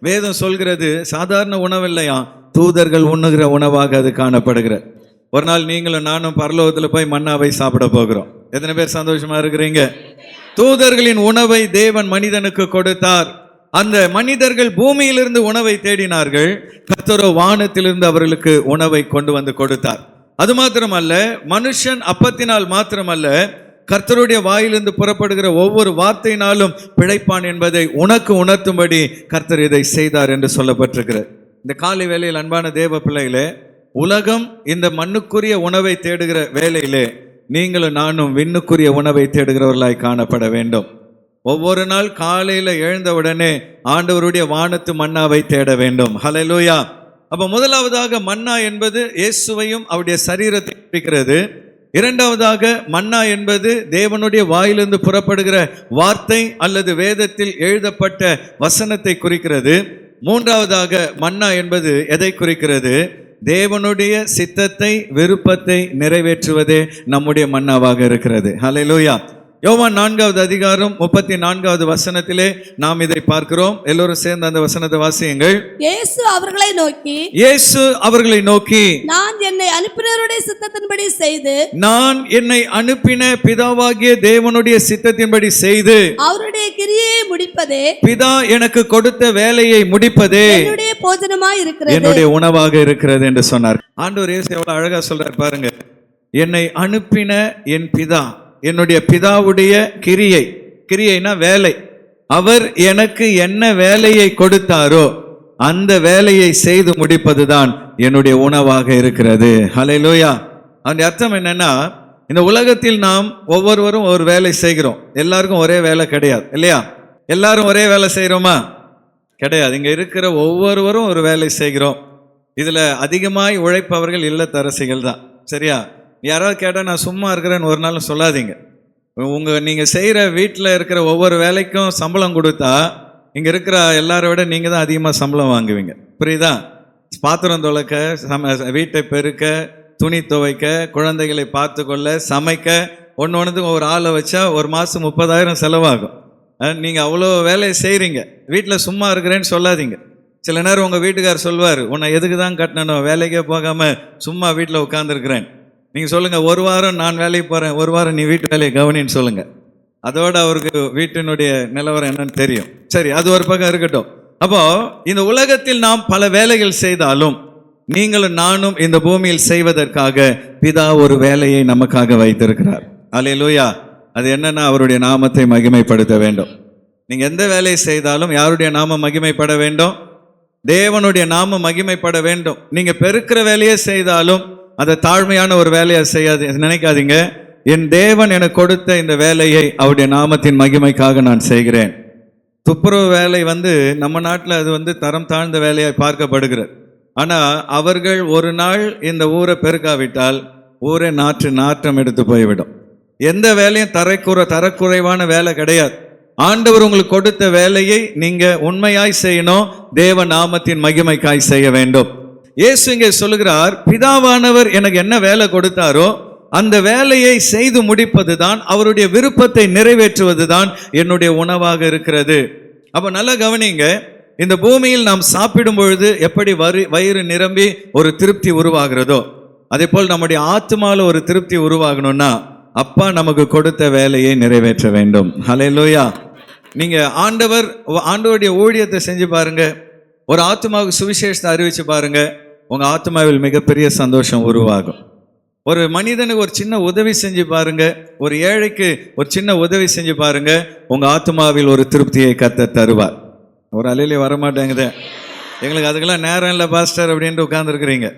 வேதம் சொல்கிறது, சாதாரண உணவு இல்லையா, தூதர்கள் உண்ணுகிற உணவாக அது காணப்படுகிறது. ஒரு நாள் நீங்களும் நானும் பரலோகத்தில் போய் மன்னாவை சாப்பிட போகிறோம். எத்தனை பேர் சந்தோஷமா இருக்கிறீங்க? தூதர்களின் உணவை தேவன் மனிதனுக்கு கொடுத்தார். அந்த மனிதர்கள் பூமியிலிருந்து உணவை தேடினார்கள். கர்த்தரோ வானத்திலிருந்து அவர்களுக்கு உணவை கொண்டு வந்து கொடுத்தார். அது மாத்திரமல்ல, மனுஷன் அப்பத்தினால் மாத்திரமல்ல, கர்த்தருடைய வாயிலிருந்து புறப்படுகிற ஒவ்வொரு வார்த்தையினாலும் பிழைப்பான் என்பதை உனக்கு உணர்த்தும்படி கர்த்தர் இதை செய்தார் என்று சொல்லப்பட்டிருக்கிறது. இந்த காலை வேளையில் அன்பான தேவ பிள்ளைகளே, உலகம் இந்த மண்ணுக்குரிய உணவை தேடுகிற வேளையிலே நீங்களும் நானும் விண்ணுக்குரிய உணவை தேடுகிறவர்களாய் காணப்பட வேண்டும். ஒவ்வொரு நாள் காலையில் எழுந்தவுடனே ஆண்டவருடைய வானத்து மன்னாவை தேட வேண்டும். ஹல்லேலூயா. அப்ப முதலாவதாக மன்னா என்பது இயேசுவையும் அவருடைய சரீரத்தை குறிக்கிறது. இரண்டாவதாக மன்னா என்பது தேவனுடைய வாயிலிருந்து புறப்படுகிற வார்த்தை அல்லது வேதத்தில் எழுதப்பட்ட வசனத்தை குறிக்கிறது. மூன்றாவதாக மன்னா என்பது எதை குறிக்கிறது? தேவனுடைய சித்தத்தை விருப்பத்தை நிறைவேற்றுவதே நம்முடைய மன்னாவாக இருக்கிறது. ஹல்லேலூயா. யோவான் 4வது அதிகாரம் 34வது வசனத்திலே நாம் இதை பார்க்கிறோம். எல்லோரும் சேர்ந்து அந்த வசனத்தை வாசியுங்கள். இயேசு அவர்களை நோக்கி நான் என்னை அனுப்பினவருடைய சித்தத்தின்படி செய்து நான் என்னை அனுப்பின பிதாவாகிய தேவனுடைய சித்தத்தின்படி செய்து அவருடைய கிரியையை முடிப்பதே பிதா எனக்கு கொடுத்த வேலையை முடிப்பதே என்னுடைய போஜனமாய் இருக்கிறது, என்னுடைய உணவாக இருக்கிறது என்று சொன்னார். ஆண்டவர் இயேசு எவ்வளவு அழகா சொல்றார் பாருங்க. என்னை அனுப்பின என் பிதா, என்னுடைய பிதாவுடைய கிரியைனா வேலை, அவர் எனக்கு என்ன வேலையை கொடுத்தாரோ அந்த வேலையை செய்து முடிப்பதுதான் என்னுடைய உணவாக இருக்கிறது. ஹல்லேலூயா. அந்த அர்த்தம் என்னன்னா, இந்த உலகத்தில் நாம் ஒவ்வொருவரும் ஒரு வேலை செய்கிறோம். எல்லாருக்கும் ஒரே வேலை கிடையாது இல்லையா? எல்லாரும் ஒரே வேலை செய்கிறோமா? கிடையாது. இங்க இருக்கிற ஒவ்வொருவரும் ஒரு வேலை செய்கிறோம். இதுல அதிகமாய் உழைப்பவர்கள் இல்லத்தரசிகள் தான். சரியா? யாராவது கேட்டால் நான் சும்மா இருக்கிறேன்னு ஒரு நாளும் சொல்லாதீங்க. நீங்கள் செய்கிற வீட்டில் இருக்கிற ஒவ்வொரு வேலைக்கும் சம்பளம் கொடுத்தா இங்கே இருக்கிற எல்லாரை விட நீங்கள் தான் அதிகமாக சம்பளம் வாங்குவீங்க. புரியுதா? பாத்திரம் துளைக்க, வீட்டை பெருக்க, துணி துவைக்க, குழந்தைகளை பார்த்து கொள்ள, சமைக்க, ஒன்றுத்துக்கும் ஒரு ஆளை வச்சா ஒரு மாதம் 30,000 செலவாகும். நீங்கள் அவ்வளோ வேலையை செய்கிறீங்க. வீட்டில் சும்மா இருக்கிறேன்னு சொல்லாதீங்க. சில நேரம் உங்கள் வீட்டுக்கார் சொல்வார், உன்னை எதுக்கு தான் கட்டணும், வேலைக்கே போகாமல் சும்மா வீட்டில் உட்காந்துருக்கிறேன். நீங்கள் சொல்லுங்கள், ஒரு வாரம் நான் வேலைக்கு போகிறேன், ஒரு வாரம் நீ வீட்டு வேலையை கவனின்னு சொல்லுங்கள். அதோடு அவருக்கு வீட்டினுடைய நிலவரம் என்னன்னு தெரியும். சரி, அது ஒரு பக்கம் இருக்கட்டும். அப்போ இந்த உலகத்தில் நாம் பல வேலைகள் செய்தாலும் நீங்களும் நானும் இந்த பூமியில் செய்வதற்காக பிதா ஒரு வேலையை நமக்காக வைத்திருக்கிறார். அல்லேலூயா. அது என்னன்னா, அவருடைய நாமத்தை மகிமைப்படுத்த வேண்டும். நீங்கள் எந்த வேலையை செய்தாலும் யாருடைய நாமம் மகிமைப்பட வேண்டும்? தேவனுடைய நாமம் மகிமைப்பட வேண்டும். நீங்கள் பெருக்கிற வேலையை செய்தாலும் அதை தாழ்மையான ஒரு வேலையை செய்யாது நினைக்காதீங்க. என் தேவன் எனக்கு கொடுத்த இந்த வேலையை அவருடைய நாமத்தின் மகிமைக்காக நான் செய்கிறேன். துப்புரவு வேலை நம்ம நாட்டில் அது தரம் தாழ்ந்த வேலையாய் பார்க்கப்படுகிறது. ஆனால் அவர்கள் ஒரு நாள் இந்த ஊரை பெருக்காவிட்டால் ஊரே நாற்றம் எடுத்து போய்விடும். எந்த வேலையும் தரக்குறைவான வேலை கிடையாது. ஆண்டவர் உங்களுக்கு கொடுத்த வேலையை நீங்க உண்மையாய் செய்யணும். தேவ நாமத்தின் மகிமைக்காய் செய்ய வேண்டும். இயேசு இங்கே சொல்லுகிறார், பிதாவானவர் எனக்கு என்ன வேலை கொடுத்தாரோ அந்த வேலையை செய்து முடிப்பது தான், அவருடைய விருப்பத்தை நிறைவேற்றுவது தான் என்னுடைய உணவாக இருக்கிறது. அப்ப நல்லா கவனிங்க. இந்த பூமியில் நாம் சாப்பிடும் பொழுது எப்படி வயிறு நிரம்பி ஒரு திருப்தி உருவாகிறதோ, அதே போல் நம்முடைய ஆத்மாவில் ஒரு திருப்தி உருவாகணும்னா அப்பா நமக்கு கொடுத்த வேலையை நிறைவேற்ற வேண்டும். ஹல்லேலூயா. நீங்க ஆண்டவருடைய ஊழியத்தை செஞ்சு பாருங்க, ஒரு ஆத்மாவுக்கு சுவிசேஷத்தை அறிவிச்சு பாருங்க, உங்க ஆத்மாவில் மிகப்பெரிய சந்தோஷம் உருவாகும். ஒரு மனிதனுக்கு ஒரு சின்ன உதவி செஞ்சு பாருங்க, ஒரு ஏழைக்கு ஒரு சின்ன உதவி செஞ்சு பாருங்க, உங்க ஆத்மாவில் ஒரு திருப்தியை கர்த்தர் தருவார். ஒரு அலையிலே வரமாட்டேங்குது, எங்களுக்கு அதுக்கெல்லாம் நேரம் இல்லை பாஸ்டர் அப்படின்ட்டு உட்கார்ந்துருக்கிறீங்க.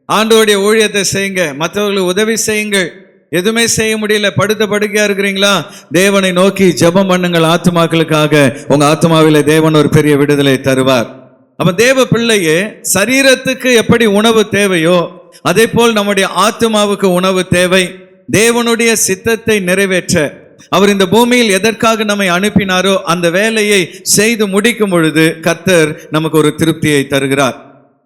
ஆண்டவருடைய ஊழியத்தை செய்யுங்க, மற்றவர்களுக்கு உதவி செய்யுங்கள். எதுவுமே செய்ய முடியல, படுத்த படுக்கையா இருக்கிறீங்களா, தேவனை நோக்கி ஜெபம் பண்ணுங்கள். ஆத்மாக்களுக்காக உங்க ஆத்மாவில தேவன் ஒரு பெரிய விடுதலை தருவார். அப்ப தேவ பிள்ளையே, சரீரத்துக்கு எப்படி உணவு தேவையோ அதே போல் நம்முடைய ஆத்மாவுக்கு உணவு தேவை. தேவனுடைய சித்தத்தை நிறைவேற்ற அவர் இந்த பூமியில் எதற்காக நம்மை அனுப்பினாரோ அந்த வேலையை செய்து முடிக்கும் பொழுது கர்த்தர் நமக்கு ஒரு திருப்தியை தருகிறார்.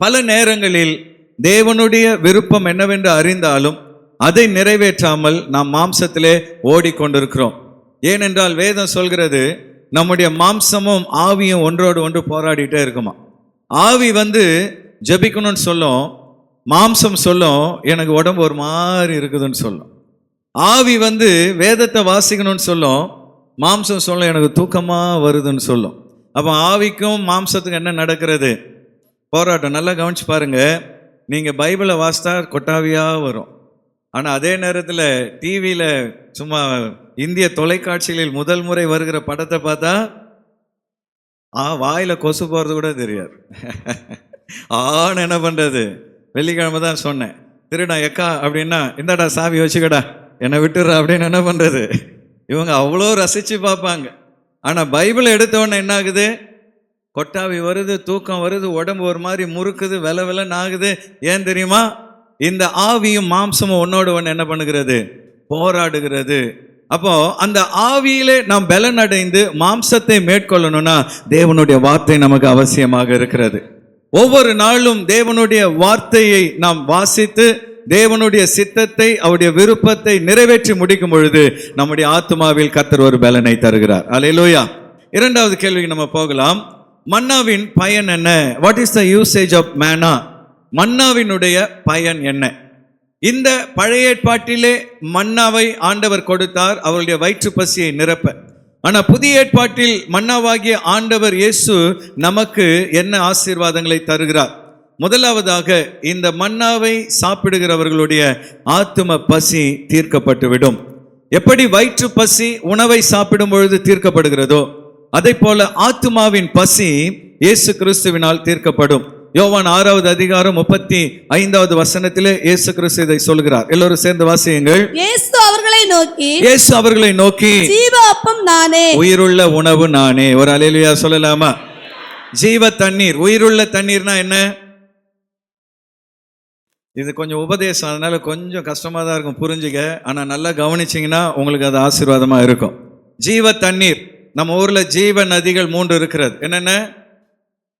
பல நேரங்களில் தேவனுடைய விருப்பம் என்னவென்று அறிந்தாலும் அதை நிறைவேற்றாமல் நாம் மாம்சத்திலே ஓடிக்கொண்டிருக்கிறோம். ஏனென்றால் வேதம் சொல்கிறது, நம்முடைய மாம்சமும் ஆவியும் ஒன்றோடு ஒன்று போராடிட்டே இருக்குமா. ஆவி ஜெபிக்கணும்னு சொல்லும், மாம்சம் சொல்லும் எனக்கு உடம்பு ஒரு மாதிரி இருக்குதுன்னு சொல்லும். ஆவி வேதத்தை வாசிக்கணும்னு சொல்லும், மாம்சம் சொல்லும் எனக்கு தூக்கமா வருதுன்னு சொல்லும். அப்போ ஆவிக்கும் மாம்சத்துக்கும் என்ன நடக்கிறது? போராட்டம். நல்லா கவனிச்சு பாருங்க. நீங்க பைபிளை வாசித்தா கொட்டாவியா வரும். ஆனால் அதே நேரத்தில் டிவியில் சும்மா இந்திய தொலைக்காட்சிகளில் முதல் முறை வருகிற படத்தை பார்த்தா வாயில் கொசு போகிறது கூட தெரியாது. ஆண் என்ன பண்ணுறது, வெள்ளிக்கிழமை தான் சொன்னேன். திருடா எக்கா அப்படின்னா இந்தாடா சாவி வச்சுக்கடா என்னை விட்டுடுறா அப்படின்னு என்ன பண்ணுறது? இவங்க அவ்வளோ ரசித்து பார்ப்பாங்க. ஆனால் பைபிளை எடுத்தவொடனே என்ன ஆகுது? கொட்டாவி வருது, தூக்கம் வருது, உடம்பு ஒரு மாதிரி முறுக்குது, வெலன்னு ஆகுது. ஏன் தெரியுமா? இந்த ஆவியும் மாம்சமும் ஒன்னோடு ஒன்று என்ன பண்ணுகிறது? போராடுகிறது. அப்போ அந்த ஆவியிலே நாம் பலன் அடைந்து மாம்சத்தை மேற்கொள்ளணும்னா தேவனுடைய வார்த்தை நமக்கு அவசியமாக இருக்கிறது. ஒவ்வொரு நாளும் தேவனுடைய வார்த்தையை நாம் வாசித்து தேவனுடைய சித்தத்தை அவருடைய விருப்பத்தை நிறைவேற்றி முடிக்கும் பொழுது நம்முடைய ஆத்துமாவில் கர்த்தர் ஒரு பலனை தருகிறார். அல்லேலூயா. இரண்டாவது கேள்விக்கு நம்ம போகலாம். மன்னாவின் பயன் என்ன? What is the usage of manna? மன்னாவினுடைய பயன் என்ன? இந்த பழைய ஏற்பாட்டிலே மன்னாவை ஆண்டவர் கொடுத்தார் அவருடைய வயிற்று பசியை நிரப்ப. ஆனால் புதிய ஏற்பாட்டில் மன்னாவாகிய ஆண்டவர் இயேசு நமக்கு என்ன ஆசீர்வாதங்களை தருகிறார்? முதலாவதாக இந்த மன்னாவை சாப்பிடுகிறவர்களுடைய ஆத்தும பசி தீர்க்கப்பட்டுவிடும். எப்படி வயிற்று பசி உணவை சாப்பிடும் பொழுது தீர்க்கப்படுகிறதோ அதை போல ஆத்துமாவின் பசி இயேசு கிறிஸ்துவினால் தீர்க்கப்படும். யோவான் 6வது அதிகாரம் 35வது வசனத்திலே இயேசு கிறிஸ்து இதை சொல்கிறார். எல்லோரும் சேர்ந்து வாசியுங்கள். இயேசு அவர்களை நோக்கி ஜீவ அப்பம் நானே, உயிருள்ள உணவு நானே. ஒரு அல்லேலூயா சொல்லலாமா? ஜீவ தண்ணீர். உயிருள்ள தண்ணீர்னா என்ன? இது கொஞ்சம் உபதேசம், அதனால கொஞ்சம் கஷ்டமா தான் இருக்கும் புரிஞ்சுக்க. ஆனா நல்லா கவனிச்சிங்கன்னா உங்களுக்கு அது ஆசீர்வாதமா இருக்கும். ஜீவ தண்ணீர். நம்ம ஊர்ல ஜீவ நதிகள் 3 இருக்கிறது. என்னென்ன?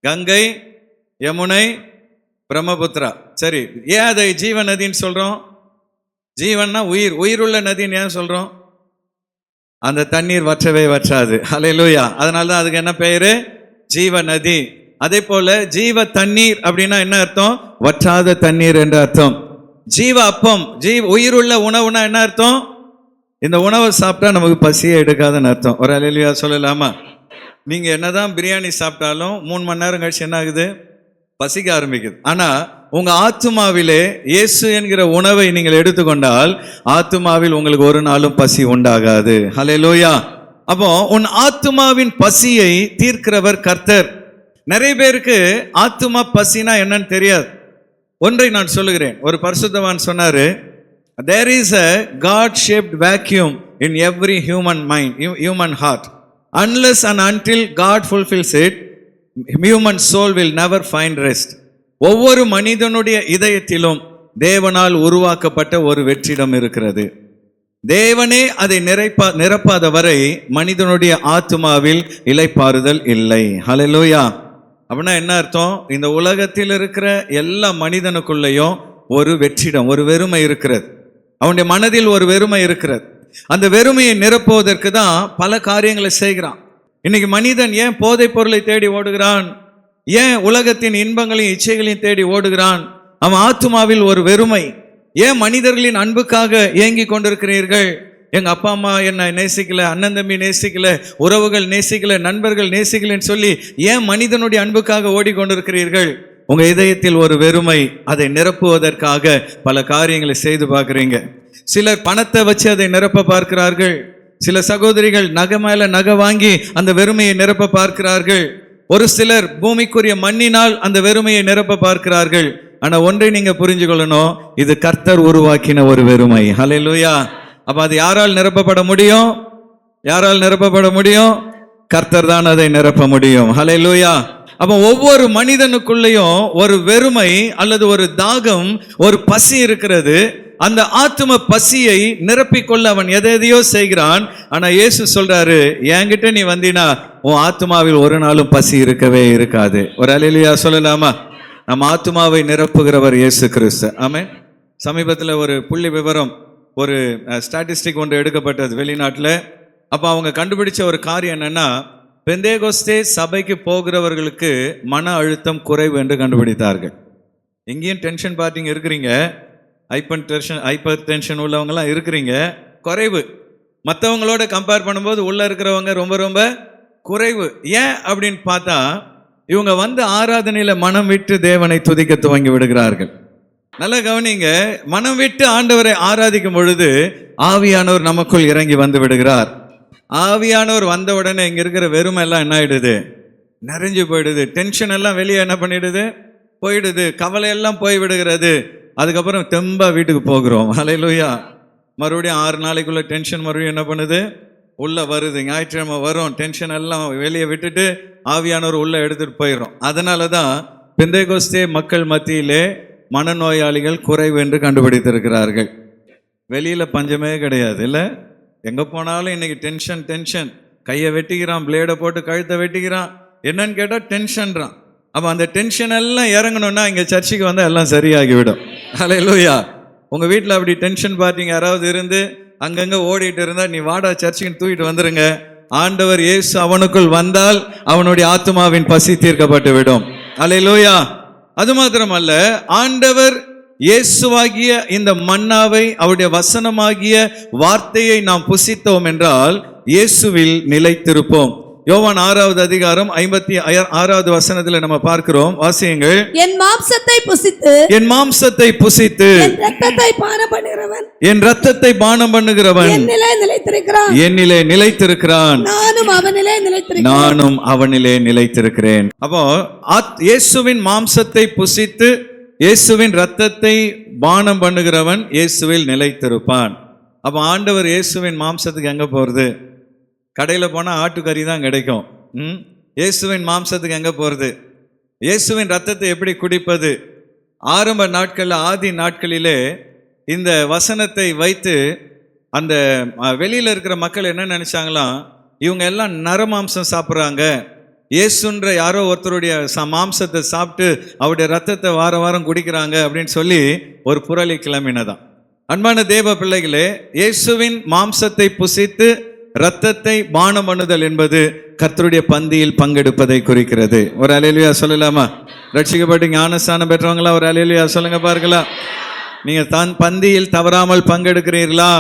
கங்கை, யமுனை, பிரம்மபுத்திரா. சரி, ஏன் அதை ஜீவ நதின்னு சொல்றோம்? ஜீவன்னா உயிர், உயிருள்ள நதின்னு ஏன் சொல்றோம்? அந்த தண்ணீர் வற்றவே வற்றாது. ஹல்லேலூயா. அதனால தான் அதுக்கு என்ன பெயரு? ஜீவ நதி. அதே போல ஜீவ தண்ணீர் அப்படின்னா என்ன அர்த்தம்? வற்றாத தண்ணீர் என்ற அர்த்தம். ஜீவ அப்பம், உயிருள்ள உணவுனா என்ன அர்த்தம்? இந்த உணவை சாப்பிட்டா நமக்கு பசியே எடுக்காதுன்னு அர்த்தம். ஒரு அல்லேலூயா சொல்லலாமா? நீங்க என்னதான் பிரியாணி சாப்பிட்டாலும் 3 மணி நேரம் கழிச்சு என்ன ஆகுது? பசிக்க ஆரம்பிக்குது. ஆனா உங்க ஆத்துமாவிலே இயேசு என்கிற உணவை நீங்கள் எடுத்துக்கொண்டால் ஆத்துமாவில் உங்களுக்கு ஒரு நாளும் பசி உண்டாகாது. ஹல்லேலூயா. அப்போ உன் ஆத்துமாவின் பசியை தீர்க்கிறவர் கர்த்தர். நிறைய பேருக்கு ஆத்துமா பசினா என்னன்னு தெரியாது. ஒன்றை நான் சொல்லுகிறேன். ஒரு பரிசுத்தவான் சொன்னாரு, there is a God shaped vacuum in every human heart. Unless and until God fulfills it, human soul will never find rest. ஒவ்வொரு மனிதனுடைய இதயத்திலும் தேவனால் உருவாக்கப்பட்ட ஒரு வெற்றிடம் இருக்கிறது. தேவனே அதை நிரப்பாத வரை மனிதனுடைய ஆத்துமாவில் இளைப்பாறுதல் இல்லை. ஹல்லேலூயா. அப்படின்னா என்ன அர்த்தம்? இந்த உலகத்தில் இருக்கிற எல்லா மனிதனுக்குள்ளேயும் ஒரு வெற்றிடம், ஒரு வெறுமை இருக்கிறது. அவனுடைய மனதில் ஒரு வெறுமை இருக்கிறது. அந்த வெறுமையை நிரப்புவதற்கு தான் பல காரியங்களை செய்கிறான். இன்னைக்கு மனிதன் ஏன் போதைப் பொருளை தேடி ஓடுகிறான்? ஏன் உலகத்தின் இன்பங்களையும் இச்சைகளையும் தேடி ஓடுகிறான்? அவன் ஆத்துமாவில் ஒரு வெறுமை. ஏன் மனிதர்களின் அன்புக்காக ஏங்கி கொண்டிருக்கிறீர்கள்? எங்க அப்பா அம்மா என்ன நேசிக்கல, அண்ணன் தம்பி நேசிக்கல, உறவுகள் நேசிக்கல, நண்பர்கள் நேசிக்கலன்னு சொல்லி ஏன் மனிதனுடைய அன்புக்காக ஓடிக்கொண்டிருக்கிறீர்கள்? உங்க இதயத்தில் ஒரு வெறுமை. அதை நிரப்புவதற்காக பல காரியங்களை செய்து பார்க்குறீங்க. சிலர் பணத்தை வச்சு அதை நிரப்ப பார்க்கிறார்கள். சில சகோதரிகள் நகை மேல நகை வாங்கி அந்த வெறுமையை நிரப்ப பார்க்கிறார்கள். ஒரு சிலர் பூமிக்குரிய மண்ணினால் அந்த வெறுமையை நிரப்ப பார்க்கிறார்கள். ஆனா ஒன்றை நீங்க புரிஞ்சு கொள்ளணும், இது கர்த்தர் உருவாக்கின ஒரு வெறுமை. ஹல்லேலூயா. அப்ப அது யாரால் நிரப்பப்பட முடியும்? யாரால் நிரப்பப்பட முடியும்? கர்த்தர் தான் அதை நிரப்ப முடியும். ஹல்லேலூயா. அப்ப ஒவ்வொரு மனிதனுக்குள்ளேயும் ஒரு வெறுமை அல்லது ஒரு தாகம், ஒரு பசி இருக்கிறது. அந்த ஆத்தும பசியை நிரப்பிக்கொள்ள அவன் எதையோ செய்கிறான். ஆனா இயேசு சொல்றாரு, என்கிட்ட நீ வந்தினா உன் ஆத்துமாவில் ஒரு நாளும் பசி இருக்கவே இருக்காது. ஒரு அல்லேலூயா சொல்லலாமா? நம்ம ஆத்துமாவை நிரப்புகிறவர் இயேசு கிறிஸ்து. ஆமென். சமீபத்தில் ஒரு புள்ளி விவரம், ஒரு ஸ்டாட்டிஸ்டிக் ஒன்று எடுக்கப்பட்டது வெளிநாட்டில். அப்போ அவங்க கண்டுபிடிச்ச ஒரு காரியம் என்னன்னா, பெந்தேகோஸ்தே சபைக்கு போகிறவர்களுக்கு மன அழுத்தம் குறைவு என்று கண்டுபிடித்தார்கள். எங்கேயும் டென்ஷன் பார்ட்டிங்க இருக்கிறீங்க, ஹைப்பர் டென்ஷன் உள்ளவங்கலாம் இருக்கிறீங்க, குறைவு. மற்றவங்களோட கம்பேர் பண்ணும்போது உள்ள இருக்கிறவங்க ரொம்ப ரொம்ப குறைவு. ஏன் அப்படின்னு பார்த்தா, இவங்க வந்து ஆராதனையில் மனம் விட்டு தேவனை துதிக்க துவங்கி விடுகிறார்கள். நல்லா கவனிங்க, மனம் விட்டு ஆண்டவரை ஆராதிக்கும் பொழுது ஆவியானவர் நமக்குள் இறங்கி வந்து விடுகிறார். ஆவியானவர் வந்த உடனே இங்க இருக்கிற வெறுமை எல்லாம் என்ன ஆயிடுது? நிறைஞ்சு போயிடுது. டென்ஷன் எல்லாம் வெளியே என்ன பண்ணிடுது? போயிடுது, கவலையெல்லாம் போய் விடுகிறது. அதுக்கப்புறம் தெம்பா வீட்டுக்கு போகிறோம். ஹல்லேலூயா. மறுபடியும் 6 நாளைக்குள்ள டென்ஷன் மறுபடியும் என்ன பண்ணுது, உள்ள வருது. ஞாயிற்றுக்கிழமை வரும், டென்ஷன் எல்லாம் வெளியே விட்டுட்டு ஆவியானவர் உள்ள எடுத்துட்டு போயிடும். அதனால தான் பெந்தேகோஸ்தே மக்கள் மத்தியிலே மனநோயாளிகள் குறைவு என்று கண்டுபிடித்திருக்கிறார்கள். வெளியில் பஞ்சமே கிடையாது இல்லை, எங்கே போனாலும் இன்னைக்கு டென்ஷன். கையை வெட்டிக்கிறான், பிளேடை போட்டு கழுத்தை வெட்டிக்கிறான். என்னன்னு கேட்டால் டென்ஷன்றான். அப்போ அந்த டென்ஷன் எல்லாம் இறங்கணும்னா இங்கே சர்ச்சுக்கு வந்தால் எல்லாம் சரியாகிவிடும். ஹல்லேலூயா. உங்கள் வீட்டில் அப்படி டென்ஷன் பார்ட்டிங்க யாராவது இருந்து அங்கங்கே ஓடிட்டு இருந்தால் நீ வாடா சர்ச்சுக்கு தூக்கிட்டு வந்துருங்க. ஆண்டவர் இயேசு அவனுக்குள் வந்தால் அவனுடைய ஆத்மாவின் பசி தீர்க்கப்பட்டு விடும். ஹல்லேலூயா. அது மாத்திரமல்ல, ஆண்டவர் இயேசுவாகிய இந்த மன்னாவை, அவருடைய வசனமாகிய வார்த்தையை நாம் புசித்தோம் என்றால் இயேசுவில் நிலைத்திருப்போம். யோவான் 6வது அதிகாரம் 56வது வசனத்தில் நம்ம பார்க்கிறோம். வாசியுங்கள். என் மாம்சத்தை புசித்து என் மாம்சத்தை புசித்து என் இரத்தத்தை பானம் பண்ணுகிறவன் என் இரத்தத்தை பானம் பண்ணுகிறவன் என்னிலே நிலைத்திருக்கிறான், என்னிலே நிலைத்திருக்கிறான், நானும் அவனிலே நிலைத்திருக்கிறேன். நானும் அவனிலே நிலைத்திருக்கிறேன். அப்போ இயேசுவின் மாம்சத்தை புசித்து இயேசுவின் இரத்தத்தை பானம் பண்ணுகிறவன் இயேசுவில் நிலைத்திருப்பான். அப்போ ஆண்டவர் இயேசுவின் மாம்சத்துக்கு எங்கே போகிறது? கடையில் போனால் ஆட்டுக்கறி தான் கிடைக்கும். இயேசுவின் மாம்சத்துக்கு எங்கே போகிறது? இயேசுவின் இரத்தத்தை எப்படி குடிப்பது? ஆரம்ப நாட்களில், ஆதி நாட்களிலே இந்த வசனத்தை வைத்து அந்த வெளியில் இருக்கிற மக்கள் என்ன நினச்சாங்களாம், இவங்க எல்லாம் நரமாம்சம் சாப்பிட்றாங்க, இயேசுன்ற யாரோ ஒருத்தருடைய மாம்சத்தை சாப்பிட்டு அவருடைய ரத்தத்தை வாரம் குடிக்கிறாங்க அப்படின்னு சொல்லி ஒரு புரளி கிளம்பினதான். அன்பான தேவ பிள்ளைகளே, இயேசுவின் மாம்சத்தை புசித்து இரத்தத்தை பானம் பண்ணுதல் என்பது கர்த்தருடைய பந்தியில் பங்கெடுப்பதை குறிக்கிறது. ஒரு அல்லேலூயா சொல்லலாமா? ரட்சிக்கப்பட்டு ஞானஸ்தானம் பெற்றவங்களா ஒரு அல்லேலூயா சொல்லுங்க பார்க்கலாம். நீங்க தான் பந்தியில் தவறாமல் பங்கெடுக்கிறீர்களா?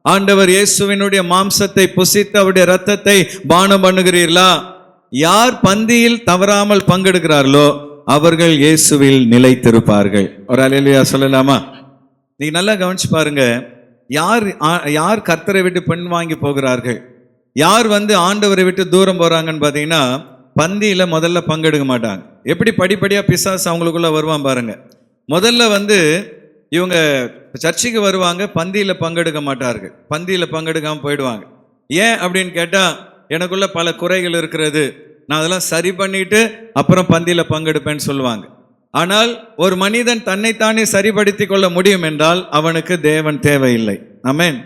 ஆண்டவர் இயேசுவினுடைய மாம்சத்தை புசித்து அவருடைய இரத்தத்தை பானம் பண்ணுகிறீர்களா? யார் பந்தியில் தவறாமல் பங்கெடுக்கிறார்களோ அவர்கள் இயேசுவில் நிலைத்திருப்பார்கள். ஒரு அல்லேலூயா சொல்லலாமா? நீங்க நல்லா கவனிச்சு பாருங்க. யார் கர்த்தரை விட்டு பெண் வாங்கி போகிறார்கள், யார் ஆண்டவரை விட்டு தூரம் போறாங்கன்னு பார்த்தீங்கன்னா, பந்தியில முதல்ல பங்கெடுக்க மாட்டாங்க. எப்படி படிப்படியாக பிசாசு அவங்களுக்குள்ள வருவான் பாருங்க. முதல்ல இவங்க சர்ச்சுக்கு வருவாங்க, பந்தியில் பங்கெடுக்க மாட்டார்கள், பந்தியில் பங்கெடுக்காமல் போயிடுவாங்க. ஏன் அப்படின்னு கேட்டால், எனக்குள்ள பல குறைகள் இருக்கிறது, நான் அதெல்லாம் சரி பண்ணிட்டு அப்புறம் பந்தியில் பங்கெடுப்பேன்னு சொல்லுவாங்க. ஆனால் ஒரு மனிதன் தன்னைத்தானே சரிப்படுத்தி கொள்ள முடியும் என்றால் அவனுக்கு தேவன் தேவையில்லை. ஆமென்.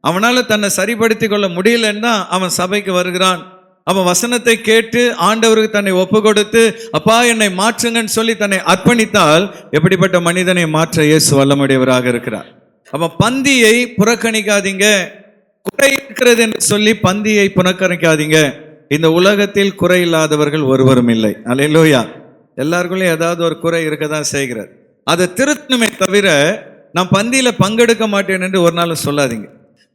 அவனால் தன்னை சரிப்படுத்தி கொள்ள முடியலன்னா அவன் சபைக்கு வருகிறான். அவன் வசனத்தை கேட்டு ஆண்டவருக்கு தன்னை ஒப்பு கொடுத்து, அப்பா என்னை மாற்றுங்கன்னு சொல்லி தன்னை அர்ப்பணித்தால் எப்படிப்பட்ட மனிதனை மாற்ற இயேசு வல்லமுடையவராக இருக்கிறார். அப்ப பந்தியை புறக்கணிக்காதீங்க. குறை இருக்கிறது என்று சொல்லி பந்தியை புறக்கணிக்காதீங்க. இந்த உலகத்தில் குறை இல்லாதவர்கள் ஒருவரும் இல்லை. அல்லேலூயா. எல்லாருக்குள்ளேயும் ஏதாவது ஒரு குறை இருக்க தான் செய்கிறது. அதை திருத்தணுமே தவிர நான் பந்தியில பங்கெடுக்க மாட்டேன் என்று ஒரு நாள் சொல்லாதீங்க.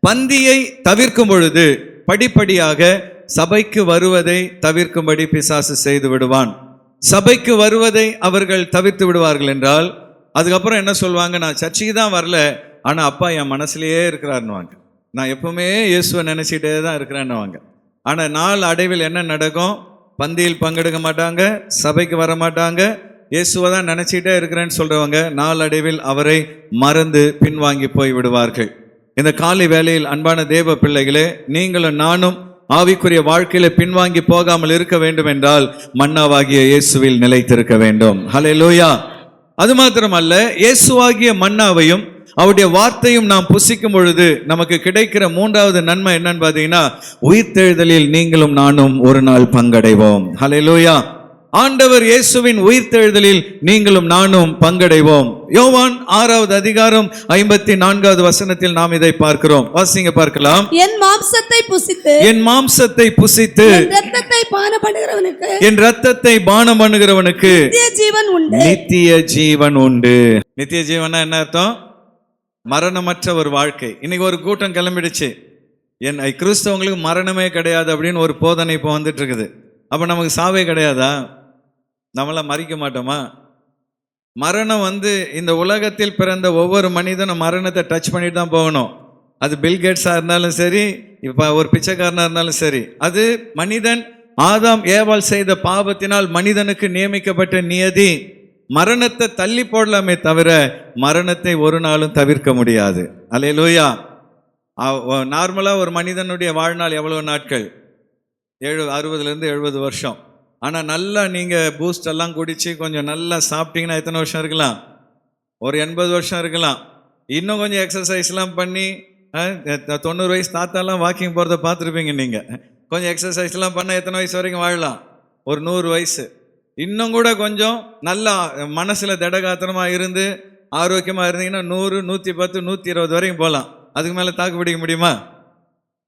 பந்தியை தவிர்க்கும் பொழுது படிப்படியாக சபைக்கு வருவதை தவிர்க்கும்படி பிசாசு செய்து விடுவான். சபைக்கு வருவதை அவர்கள் தவிர்த்து விடுவார்கள் என்றால் அதுக்கப்புறம் என்ன சொல்லுவாங்க, நான் சர்ச்சைக்கு தான் வரல, ஆனால் அப்பா என் மனசுலேயே இருக்கிறாருன்னுவாங்க. நான் எப்பவுமே இயேசுவை நினைச்சிட்டே தான் இருக்கிறேன்னுவாங்க. ஆனால் நாள் அடைவில் என்ன நடக்கும்? பந்தியில் பங்கெடுக்க மாட்டாங்க, சபைக்கு வர மாட்டாங்க, இயேசுவை தான் நினைச்சிட்டே இருக்கிறேன்னு சொல்றவங்க நாள் அடைவில் அவரை மறந்து பின்வாங்கி போய் விடுவார்கள். இந்த காலை வேளையில் அன்பான தேவ பிள்ளைகளே, நீங்களும் நானும் ஆவிக்குரிய வாழ்க்கையில பின்வாங்கி போகாமல் இருக்க வேண்டும் என்றால் மன்னாவாகிய இயேசுவில் நிலைத்திருக்க வேண்டும். ஹல்லேலூயா. அது மாத்திரமல்ல, இயேசுவாகிய மன்னாவையும் அவருடைய வார்த்தையும் நாம் புசிக்கும் பொழுது நமக்கு கிடைக்கிற மூன்றாவது நன்மை என்னன்னு பார்த்தீங்கன்னா, உயிர்த்தெழுதலில் நீங்களும் நானும் ஒரு நாள் பங்கடைவோம். ஹல்லேலூயா. ஆண்டவர் இயேசுவின் உயிர்த்தெழுதலில் நீங்களும் நானும் பங்கடைவோம். யோவான் 6வது அதிகாரம் 54வது வசனத்தில் நாம் இதை பார்க்கிறோம். வாசிங்க பார்க்கலாம். என் மாம்சத்தை புசித்து என் மாம்சத்தை புசித்து என் இரத்தத்தை பானம் பண்ணுகிறவனுக்கு என் இரத்தத்தை பானம் பண்ணுகிறவனுக்கு நித்திய ஜீவன் உண்டு. நித்திய ஜீவன் உண்டு. நித்திய ஜீவனா என்ன அர்த்தம்? மரணமற்ற ஒரு வாழ்க்கை. இன்னைக்கு ஒரு கூட்டம் கிளம்பிடுச்சு, கிறிஸ்தவங்களுக்கு மரணமே கிடையாது அப்படின்னு ஒரு போதனை இப்போ வந்துட்டு இருக்குது. அப்ப நமக்கு சாவே கிடையாதா? நம்மளாம் மறிக்க மாட்டோமா? மரணம் இந்த உலகத்தில் பிறந்த ஒவ்வொரு மனிதனும் மரணத்தை டச் பண்ணிட்டு தான் போகணும். அது பில்கேட்ஸாக இருந்தாலும் சரி, இப்போ ஒரு பிச்சைக்காரனாக இருந்தாலும் சரி, அது மனிதன் ஆதாம் ஏவாள் செய்த பாவத்தினால் மனிதனுக்கு நியமிக்கப்பட்ட நியதி. மரணத்தை தள்ளி போடலாமே தவிர மரணத்தை ஒரு நாளும் தவிர்க்க முடியாது. அல்லேலூயா. நார்மலாக ஒரு மனிதனுடைய வாழ்நாள் எவ்வளோ நாட்கள்? 60லேருந்து 70 வருஷம். ஆனால் நல்லா நீங்கள் பூஸ்ட் எல்லாம் குடித்து கொஞ்சம் நல்லா சாப்பிட்டீங்கன்னா எத்தனை வருஷம் இருக்கலாம்? ஒரு 80 வருஷம் இருக்கலாம். இன்னும் கொஞ்சம் எக்ஸசைஸ்லாம் பண்ணி 90 வயசு தாத்தாலாம் வாக்கிங் போகிறத பார்த்துருப்பீங்க நீங்கள். கொஞ்சம் எக்ஸசைஸ்லாம் பண்ணால் எத்தனை வயசு வரைக்கும் வாழலாம்? ஒரு 100 வயசு. இன்னும் கூட கொஞ்சம் நல்லா மனசில் திடகாத்திரமாக இருந்து ஆரோக்கியமாக இருந்தீங்கன்னா 100, 110, 120 வரைக்கும் போகலாம். அதுக்கு மேலே தாக்கு பிடிக்க முடியுமா?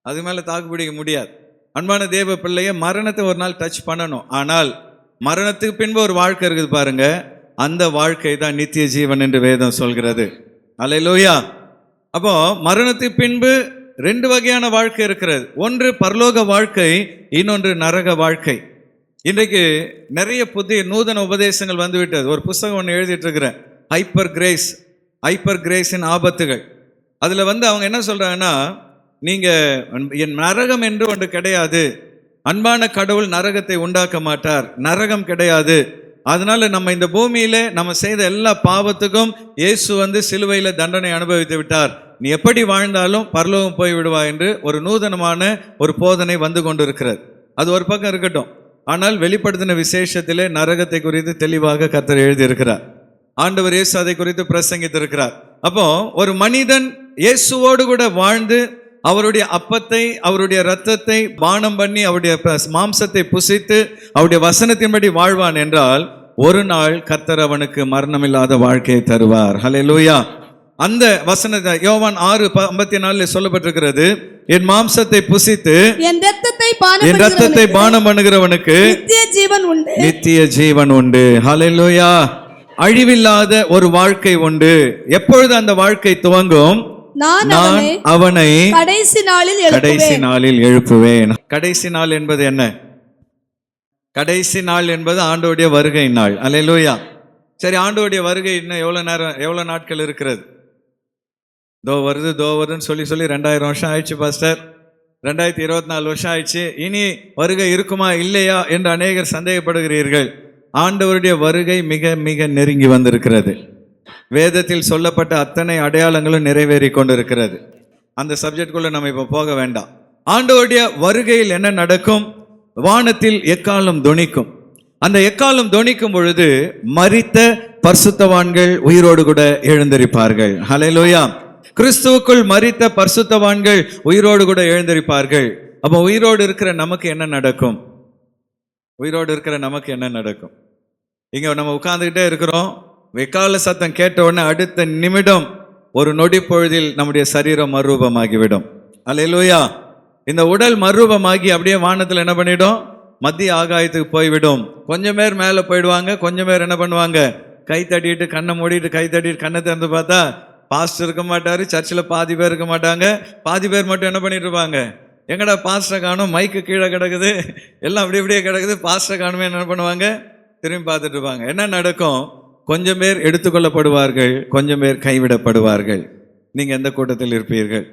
அதுக்கு மேலே தாக்கு பிடிக்க முடியாது. அன்பான தேவ பிள்ளைய, மரணத்தை ஒரு நாள் டச் பண்ணணும். ஆனால் மரணத்துக்கு பின்பு ஒரு வாழ்க்கை இருக்குது பாருங்க, அந்த வாழ்க்கை தான் நித்திய ஜீவன் என்று வேதம் சொல்கிறது. அல்லேலூயா. அப்போ மரணத்துக்கு பின்பு 2 வகையான வாழ்க்கை இருக்கிறது. ஒன்று பரலோக வாழ்க்கை, இன்னொன்று நரக வாழ்க்கை. இன்றைக்கு நிறைய புதிய நூதன உபதேசங்கள் வந்துவிட்டது. ஒரு புஸ்தகம் ஒன்று எழுதிட்டு இருக்கிறேன், ஹைப்பர் கிரேஸின் ஆபத்துகள். அதில் அவங்க என்ன சொல்கிறாங்கன்னா, நீங்கள் என் நரகம் என்று ஒன்று கிடையாது, அன்பான கடவுள் நரகத்தை உண்டாக்க மாட்டார், நரகம் கிடையாது. அதனால நம்ம இந்த பூமியில நம்ம செய்த எல்லா பாவத்துக்கும் இயேசு சிலுவையில் தண்டனை அனுபவித்து விட்டார், நீ எப்படி வாழ்ந்தாலும் பரலோகம் போய் விடுவா என்று ஒரு நூதனமான ஒரு போதனை வந்து கொண்டு இருக்கிறது. அது ஒரு பக்கம் இருக்கட்டும். ஆனால் வெளிப்படுத்தின விசேஷத்திலே நரகத்தை குறித்து தெளிவாக கர்த்தர் எழுதியிருக்கிறார். ஆண்டவர் இயேசு அதை குறித்து பிரசங்கித்திருக்கிறார். அப்போ ஒரு மனிதன் இயேசுவோடு கூட வாழ்ந்து அவருடைய அப்பத்தை அவருடைய இரத்தத்தை பானம் பண்ணி அவருடைய மாம்சத்தை புசித்து அவருடைய வசனத்தின்படி வாழ்வான் என்றால் ஒரு நாள் கர்த்தர் அவனுக்கு மரணமில்லாத வாழ்க்கையை தருவார். ஹல்லேலூயா. அந்த வசனத்தை யோவான் 6:54 சொல்லப்பட்டிருக்கிறது, என் மாம்சத்தை புசித்து என் இரத்தத்தை பானம் பண்ணுகிறவனுக்கு நித்திய ஜீவன் உண்டு. ஹல்லேலூயா. அழிவில்லாத ஒரு வாழ்க்கை உண்டு. எப்பொழுது அந்த வாழ்க்கை துவங்கும்? நான் அவனை கடைசி நாளில் எழுப்புவேன். கடைசி நாள் என்பது என்ன? கடைசி நாள் என்பது ஆண்டவருடைய வருகை நாள். அல்லேலூயா. சரி, ஆண்டவருடைய வருகை இன்னும் எவ்வளவு நாட்கள் இருக்கிறது? தோ வருதுன்னு சொல்லி 2000 வருஷம் ஆயிடுச்சு பாஸ்டர், 2024 வருஷம் ஆயிடுச்சு, இனி வருகை இருக்குமா இல்லையா என்று அநேகர் சந்தேகப்படுகிறீர்கள். ஆண்டவருடைய வருகை மிக மிக நெருங்கி வந்திருக்கிறது. வேதத்தில் சொல்லப்பட்ட அத்தனை அடையாளங்களும் நிறைவேறி கொண்டிருக்கிறது. அந்த சப்ஜெக்டுக்குள்ள நம்ம இப்போ போக வேண்டாம். ஆண்டவருடைய வருகையில் என்ன நடக்கும்? வானத்தில் எக்காலம் தொனிக்கும். அந்த எக்காலம் தொனிக்கும் பொழுது மரித்த பரிசுத்தவான்கள் உயிரோடு கூட எழுந்தரிப்பார்கள். ஹல்லேலூயா. கிறிஸ்துவுக்குள் மரித்த பரிசுத்தவான்கள் உயிரோடு கூட எழுந்தரிப்பார்கள். அப்போ உயிரோடு இருக்கிற நமக்கு என்ன நடக்கும்? உயிரோடு இருக்கிற நமக்கு என்ன நடக்கும்? இங்க நம்ம உட்கார்ந்துக்கிட்டே இருக்கிறோம், வெக்கால சத்தம் கேட்ட உடனே அடுத்த நிமிடம் ஒரு நொடி பொழுதில் நம்முடைய சரீரம் மறுரூபமாகிவிடும். அல்லேலூயா. இந்த உடல் மறுரூபமாகி அப்படியே வானத்தில் என்ன பண்ணிடும்? மத்திய ஆகாயத்துக்கு போய்விடும். கொஞ்சம் பேர் மேலே போயிடுவாங்க, கொஞ்சம் பேர் என்ன பண்ணுவாங்க? கை தட்டிட்டு கண்ணை மூடிட்டு கை தட்டிட்டு கண்ணை திறந்து பார்த்தா பாஸ்டர் இருக்க மாட்டாரு, சர்ச்சில் பாதி பேர் இருக்க மாட்டாங்க, பாதி பேர் மட்டும் என்ன பண்ணிட்டு இருப்பாங்க? எங்கடா பாஸ்டரை காணும், மைக்கு கீழே கிடக்குது, எல்லாம் அப்படி இப்படியே கிடக்குது, பாஸ்டரை காணுமே என்ன பண்ணுவாங்க? திரும்பி பார்த்துட்டு இருப்பாங்க. என்ன நடக்கும்? கொஞ்சம் பேர் எடுத்துக்கொள்ளப்படுவார்கள், கொஞ்சம் பேர் கைவிடப்படுவார்கள். நீங்கள் எந்த கூட்டத்தில் இருப்பீர்கள்?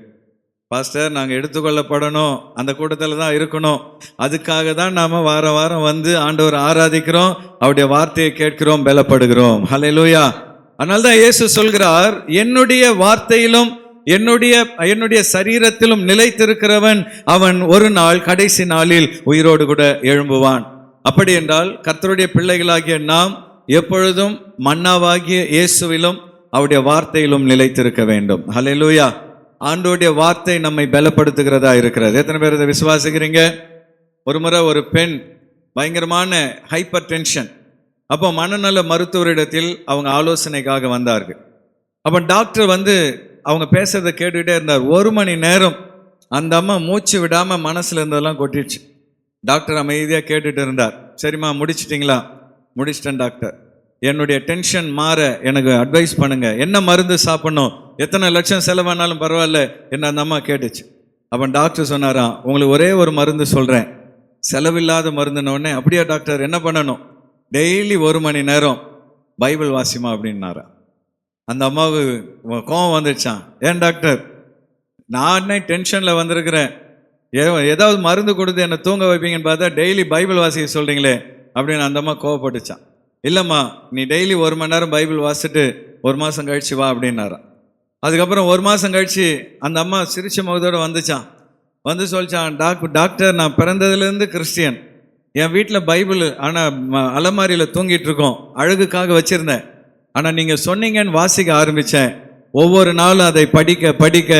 பாஸ்டர், நாங்கள் எடுத்துக்கொள்ளப்படணும், அந்த கூட்டத்தில் தான் இருக்கணும், அதுக்காக தான் நாம் வாரம் வாரம் ஆண்டவர் ஆராதிக்கிறோம், அவருடைய வார்த்தையை கேட்கிறோம், பலப்படுகிறோம். ஹல்லேலூயா. அதனால்தான் இயேசு சொல்கிறார், என்னுடைய வார்த்தையிலும் என்னுடைய சரீரத்திலும் நிலைத்திருக்கிறவன் அவன் ஒரு நாள் கடைசி நாளில் உயிரோடு கூட எழும்புவான். அப்படி என்றால் கர்த்தருடைய பிள்ளைகளாகிய நாம் எப்பொழுதும் மன்னாவாகிய இயேசுவிலும் அவருடைய வார்த்தையிலும் நிலைத்திருக்க வேண்டும். ஹல்லேலூயா. ஆண்டவருடைய வார்த்தை நம்மை பலப்படுத்துகிறதா இருக்கிறது. எத்தனை பேர் இதை விசுவாசிக்கிறீங்க? ஒரு முறை ஒரு பெண் பயங்கரமான ஹைப்பர் டென்ஷன், அப்போ மனநல மருத்துவரிடத்தில் அவங்க ஆலோசனைக்காக வந்தார்கள். அப்போ டாக்டர் அவங்க பேசுறதை கேட்டுக்கிட்டே இருந்தார். 1 மணி நேரம் அந்த அம்மா மூச்சு விடாம மனசுல இருந்ததெல்லாம் கொட்டிடுச்சு. டாக்டர் அமைதியாக கேட்டுட்டு இருந்தார். சரிம்மா, முடிச்சிட்டிங்களா? முடிச்சிட்டேன் டாக்டர். என்னுடைய டென்ஷன் மாற எனக்கு அட்வைஸ் பண்ணுங்க, என்ன மருந்து சாப்பிடணும், எத்தனை லட்சம் செலவானாலும் பரவாயில்ல என்ன அந்த அம்மா கேட்டுச்சு. அப்போ டாக்டர் சொன்னாராம், உங்களுக்கு ஒரே ஒரு மருந்து சொல்கிறேன், செலவில்லாத மருந்துனோடனே. அப்படியா டாக்டர், என்ன பண்ணணும்? டெய்லி 1 மணி நேரம் பைபிள் வாசிமா அப்படின்னாரா. அந்த அம்மாவுக்கு கோபம் வந்துடுச்சான். ஏன் டாக்டர், நானே டென்ஷனில் வந்திருக்கிறேன், ஏதாவது மருந்து கொடுத்து என்னை தூங்க வைப்பீங்கன்னு பார்த்தா டெய்லி பைபிள் வாசிக்க சொல்கிறீங்களே அப்படின்னு அந்த அம்மா கோவப்பட்டுச்சான். இல்லைம்மா நீ டெய்லி 1 மணி நேரம் பைபிள் வாசிட்டு 1 மாதம் கழிச்சு வா அப்படின்னாரான். அதுக்கப்புறம் 1 மாதம் கழிச்சு அந்த அம்மா சிரிச்ச முகத்தோடு வந்துச்சான். வந்து சொல்லிச்சான், டாக்டர் நான் பிறந்ததுலேருந்து கிறிஸ்டியன், என் வீட்டில் பைபிள் ஆனால் அலமாரியில் தூங்கிட்டு இருக்கோம், அழகுக்காக வச்சுருந்தேன். ஆனால் நீங்கள் சொன்னீங்கன்னு வாசிக்க ஆரம்பித்தேன். ஒவ்வொரு நாளும் அதை படிக்க படிக்க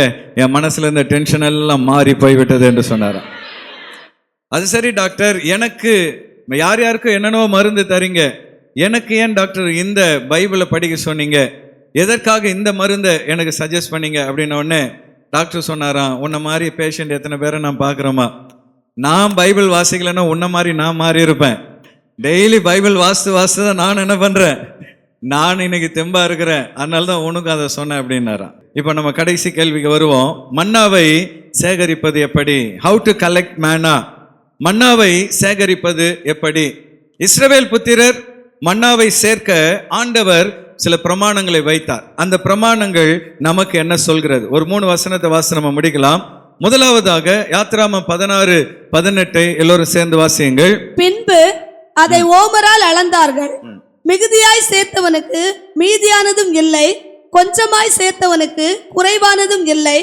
என் மனசில் இருந்த டென்ஷன் எல்லாம் மாறி போய்விட்டது என்று சொன்னாராம். அது சரி டாக்டர், எனக்கு யார் யாருக்கும் என்னென்னவோ மருந்து தரீங்க, எனக்கு ஏன் டாக்டர் இந்த பைபிளை படிக்க சொன்னீங்க, எதற்காக இந்த மருந்தை எனக்கு சஜஸ்ட் பண்ணீங்க அப்படின்ன உடனே டாக்டர் சொன்னாராம், உன்னை மாதிரி பேஷண்ட் எத்தனை பேரை நான் பார்க்குறோமா, நான் பைபிள் வாசிக்கலைன்னா உன்னை மாதிரி நான் மாறி இருப்பேன். டெய்லி பைபிள் வாசித்து தான் நான் என்ன பண்ணுறேன், நான் இன்னைக்கு தெம்பா இருக்கிறேன், அதனால தான் உனக்கு அதை சொன்னேன் அப்படின்னாராம். இப்போ நம்ம கடைசி கேள்விக்கு வருவோம். மன்னாவை சேகரிப்பது எப்படி? ஹவு டு கலெக்ட் மேனா? மன்னாவை சேகரிப்பது எப்படி? இஸ்ரவேல் புத்திரர் மன்னாவை சேர்க்க ஆண்டவர் சில பிரமாணங்களை வைத்தார். அந்த பிரமாணங்கள் நமக்கு என்ன சொல்கிறது? ஒரு 3 வசனத்தை வாசி நம்ம முடிக்கலாம். முதலாவதாக யாத்திராமம் 16:18 எல்லோரும் சேர்ந்து வாசியுங்கள். பின்பு அதை ஓமரால் அளந்தார்கள். மிகுதியாய் சேர்த்தவனுக்கு மீதியானதும் இல்லை, கொஞ்சமாய் சேர்த்தவனுக்கு குறைவானதும் இல்லை.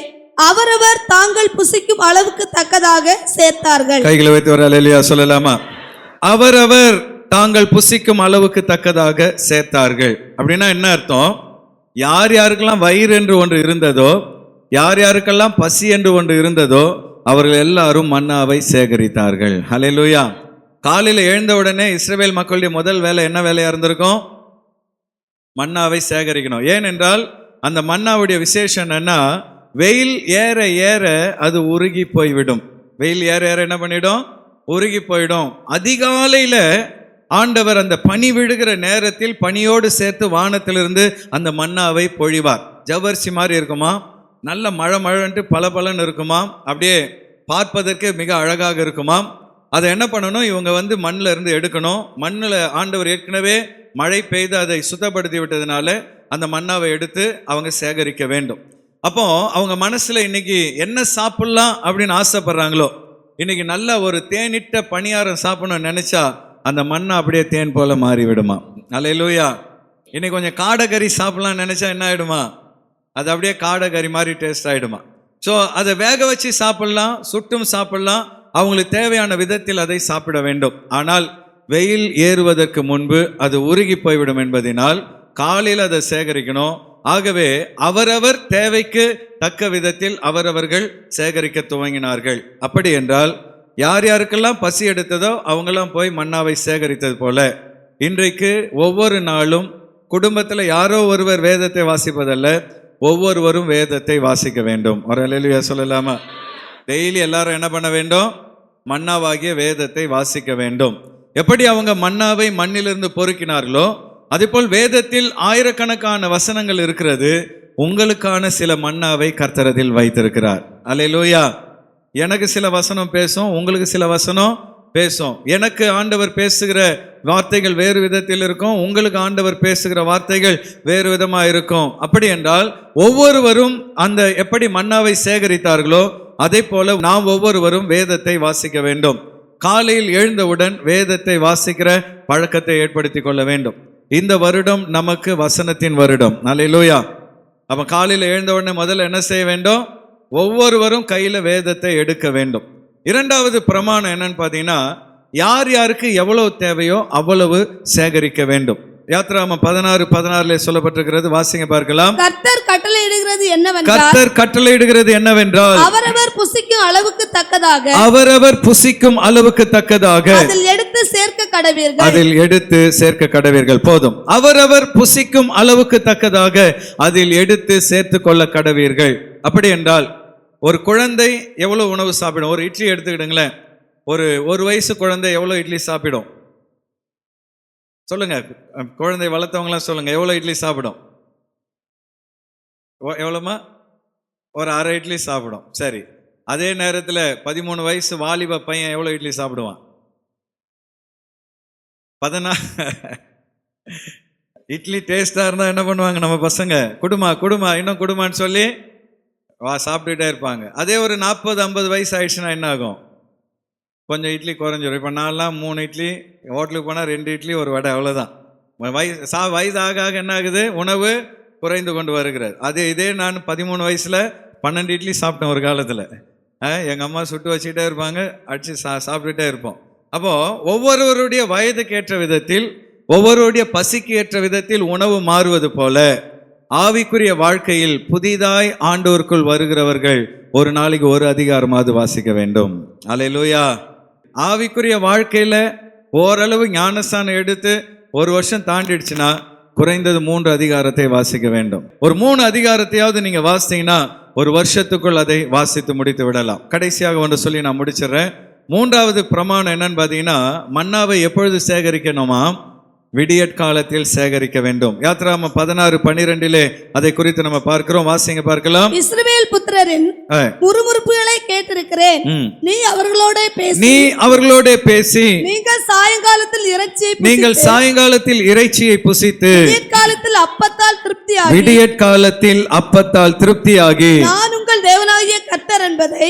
அவரவர் தாங்கள் புசிக்கும் அளவுக்கு தக்கதாக சேர்த்தார்கள். கைகளை வைத்து ஒரு அல்லேலூயா சொல்லலாமா? அவரவர் தாங்கள் புசிக்கும் அளவுக்கு தக்கதாக சேர்த்தார்கள். அப்படின்னா என்ன அர்த்தம்? யார் யாருக்கெல்லாம் வயிறு என்று ஒன்று இருந்ததோ, யார் யாருக்கெல்லாம் பசி என்று ஒன்று இருந்ததோ, அவர்கள் எல்லாரும் மன்னாவை சேகரித்தார்கள். அல்லேலூயா. காலையில் எழுந்த உடனே இஸ்ரவேல் மக்களுடைய முதல் வேலை என்ன வேலையா இருந்திருக்கும்? மன்னாவை சேகரிக்கணும். ஏனென்றால் அந்த மன்னாவுடைய விசேஷம் என்னன்னா, வெயில் ஏற ஏற அது உருகி போய்விடும். வெயில் ஏற ஏற என்ன பண்ணிடும்? உருகி போயிடும். அதிகாலையில ஆண்டவர் அந்த பனி விழுகிற நேரத்தில் பனியோடு சேர்த்து வானத்திலிருந்து அந்த மன்னாவை பொழிவார். ஜவ்வரிசி மாதிரி இருக்குமா, நல்ல மழை மழைன்ட்டு பல இருக்குமா, அப்படியே பார்ப்பதற்கு மிக அழகாக இருக்குமா. அதை என்ன பண்ணணும்? இவங்க மண்ணில் இருந்து எடுக்கணும். மண்ணில் ஆண்டவர் ஏற்கனவே மழை பெய்து அதை சுத்தப்படுத்தி விட்டதுனால அந்த மன்னாவை எடுத்து அவங்க சேகரிக்க வேண்டும். அப்போ அவங்க மனசுல இன்னைக்கு என்ன சாப்பிடலாம் அப்படின்னு ஆசைப்படுறாங்களோ, இன்னைக்கு நல்ல ஒரு தேனிட்ட பணியாரம் சாப்பிடணும்னு நினைச்சா அந்த மண்ணை அப்படியே தேன் போல மாறி விடுமா. அல்லேலூயா. இன்னைக்கு கொஞ்சம் காடைக்கறி சாப்பிடலாம்னு நினைச்சா என்ன ஆயிடுமா? அது அப்படியே காடைக்கறி மாதிரி டேஸ்ட் ஆயிடுமா. ஸோ அதை வேக வச்சு சாப்பிடலாம், சுட்டும் சாப்பிடலாம், அவங்களுக்கு தேவையான விதத்தில் அதை சாப்பிட வேண்டும். ஆனால் வெயில் ஏறுவதற்கு முன்பு அது உருகி போய்விடும் என்பதனால் காலையில் அதை சேகரிக்கணும். ஆகவே அவரவர் தேவைக்கு தக்க விதத்தில் அவரவர்கள் சேகரிக்க துவங்கினார்கள். அப்படி என்றால் யார் யாருக்கெல்லாம் பசி எடுத்ததோ அவங்கெல்லாம் போய் மன்னாவை சேகரித்தது போல இன்றைக்கு ஒவ்வொரு நாளும் குடும்பத்தில் யாரோ ஒருவர் வேதத்தை வாசிப்பதல்ல, ஒவ்வொருவரும் வேதத்தை வாசிக்க வேண்டும். ஒரு அல்லேலூயா சொல்லலாமா? டெய்லி எல்லாரும் என்ன பண்ண வேண்டும்? மன்னாவாகிய வேதத்தை வாசிக்க வேண்டும். எப்படி அவங்க மன்னாவை மண்ணிலிருந்து பொறுக்கினார்களோ அதேபோல் வேதத்தில் ஆயிரக்கணக்கான வசனங்கள் இருக்கிறது. உங்களுக்கான சில மன்னாவை கர்த்தரதில் வைத்திருக்கிறார். அல்லேலூயா. எனக்கு சில வசனம் பேசும், உங்களுக்கு சில வசனம் பேசும். எனக்கு ஆண்டவர் பேசுகிற வார்த்தைகள் வேறு விதத்தில் இருக்கும், உங்களுக்கு ஆண்டவர் பேசுகிற வார்த்தைகள் வேறு விதமாக இருக்கும். அப்படி என்றால் ஒவ்வொருவரும் அந்த எப்படி மன்னாவை சேகரித்தார்களோ அதே போல நாம் ஒவ்வொருவரும் வேதத்தை வாசிக்க வேண்டும். காலையில் எழுந்தவுடன் வேதத்தை வாசிக்கிற பழக்கத்தை ஏற்படுத்தி கொள்ள வேண்டும். இந்த வருடம் நமக்கு வசனத்தின் வருடம். அல்லேலூயா. அப்ப காலையில் எழுந்தவுடனே முதல்ல என்ன செய்ய வேண்டும்? ஒவ்வொருவரும் கையில வேதத்தை எடுக்க வேண்டும். இரண்டாவது பிரமாணம் என்னன்னு பார்த்தீங்கன்னா, யார் யாருக்கு எவ்வளவு தேவையோ அவ்வளவு சேகரிக்க வேண்டும். யாத்திராகமம் 16:16 சொல்லப்பட்டிருக்கிறது. வாசிங்க பார்க்கலாம். கர்த்தர் கட்டளையிடுகிறது என்னவென்றால், கர்த்தர் கட்டளையிடுகிறது என்னவென்றால் அவரவர் புசிக்கும் அளவுக்கு தக்கதாக, அவரவர் புசிக்கும் அளவுக்கு தக்கதாக அதில் எடுத்து சேர்க்க கடவீர்கள். அதில் எடுத்து சேர்க்க கடவீர்கள். போதும். அவரவர் புசிக்கும் அளவுக்கு தக்கதாக அதில் எடுத்து சேர்த்து கொள்ள கடவீர்கள். அப்படி என்றால் ஒரு குழந்தை எவ்வளவு உணவு சாப்பிடும்? ஒரு இட்லி எடுத்துக்கிடுங்களேன். ஒரு வயசு குழந்தை எவ்வளவு இட்லி சாப்பிடும்? சொல்லுங்க. குழந்தை வளர்த்தவங்களாம் சொல்லுங்க, எவ்வளவு இட்லி சாப்பிடும்? எவ்வளோமா? ஒரு அரை இட்லி சாப்பிடும். சரி. அதே நேரத்தில் 13 வயசு வாலிப பையன் எவ்வளோ இட்லி சாப்பிடுவான்? 16. இட்லி டேஸ்டாக இருந்தால் என்ன பண்ணுவாங்க நம்ம பசங்க? குடுமா இன்னும் குடுமான்னு சொல்லி சாப்பிட்டுட்டே இருப்பாங்க. அதே ஒரு 40-50 வயசு ஆயிடுச்சுன்னா என்ன ஆகும்? கொஞ்சம் இட்லி குறைஞ்சிடும். இப்போ நான்லாம் 3 இட்லி, ஹோட்டலுக்கு போனால் 2 இட்லி ஒரு வடை, அவ்வளோதான். வயதாக ஆக என்ன ஆகுது? உணவு குறைந்து கொண்டு வருகிறது. இதே நான் 13 வயசுல 12 இட்லி சாப்பிட்டேன் ஒரு காலத்தில். எங்கள் அம்மா சுட்டு வச்சுக்கிட்டே இருப்பாங்க, அடித்து சாப்பிட்டுட்டே இருப்போம். அப்போது ஒவ்வொருவருடைய வயதுக்கு ஏற்ற விதத்தில், ஒவ்வொருவருடைய பசிக்கு ஏற்ற விதத்தில் உணவு மாறுவது போல ஆவிக்குரிய வாழ்க்கையில் புதிதாய் ஆண்டவருக்குள் வருகிறவர்கள் ஒரு நாளைக்கு ஒரு அதிகாரமாவது வாசிக்க வேண்டும். அல்லேலூயா. ஆவிக்குரிய வாழ்க்கையில் ஓரளவு ஞானஸ்தானம் எடுத்து ஒரு வருஷம் தாண்டிடுச்சுன்னா குறைந்தது 3 அதிகாரத்தை வாசிக்க வேண்டும். ஒரு 3 அதிகாரத்தையாவது நீங்கள் வாசித்தீங்கன்னா ஒரு வருஷத்துக்குள் அதை வாசித்து முடித்து விடலாம். கடைசியாக ஒன்று சொல்லி நான் முடிச்சிடுறேன். 3வது பிரமாணம் என்னன்னு பார்த்தீங்கன்னா, மன்னாவை எப்பொழுது சேகரிக்கணுமா? விடியற்காலத்தில் சேகரிக்க வேண்டும். யாத்ராகமம் 16:12 அதை குறித்து நம்ம பார்க்கிறோம். வாசிங்க பார்க்கலாம். இஸ்ரவேல் புத்திரரின் முறுமுறுப்புகளை கேட்டிருக்கிறேன். நீ அவர்களோட பேசி நீங்கள் சாயங்காலத்தில் இறைச்சியை புசித்து விடியற்காலத்தில் அப்பத்தால் திருப்தியாகி நான் உங்கள் தேவனாகிய கர்த்தர் என்பதை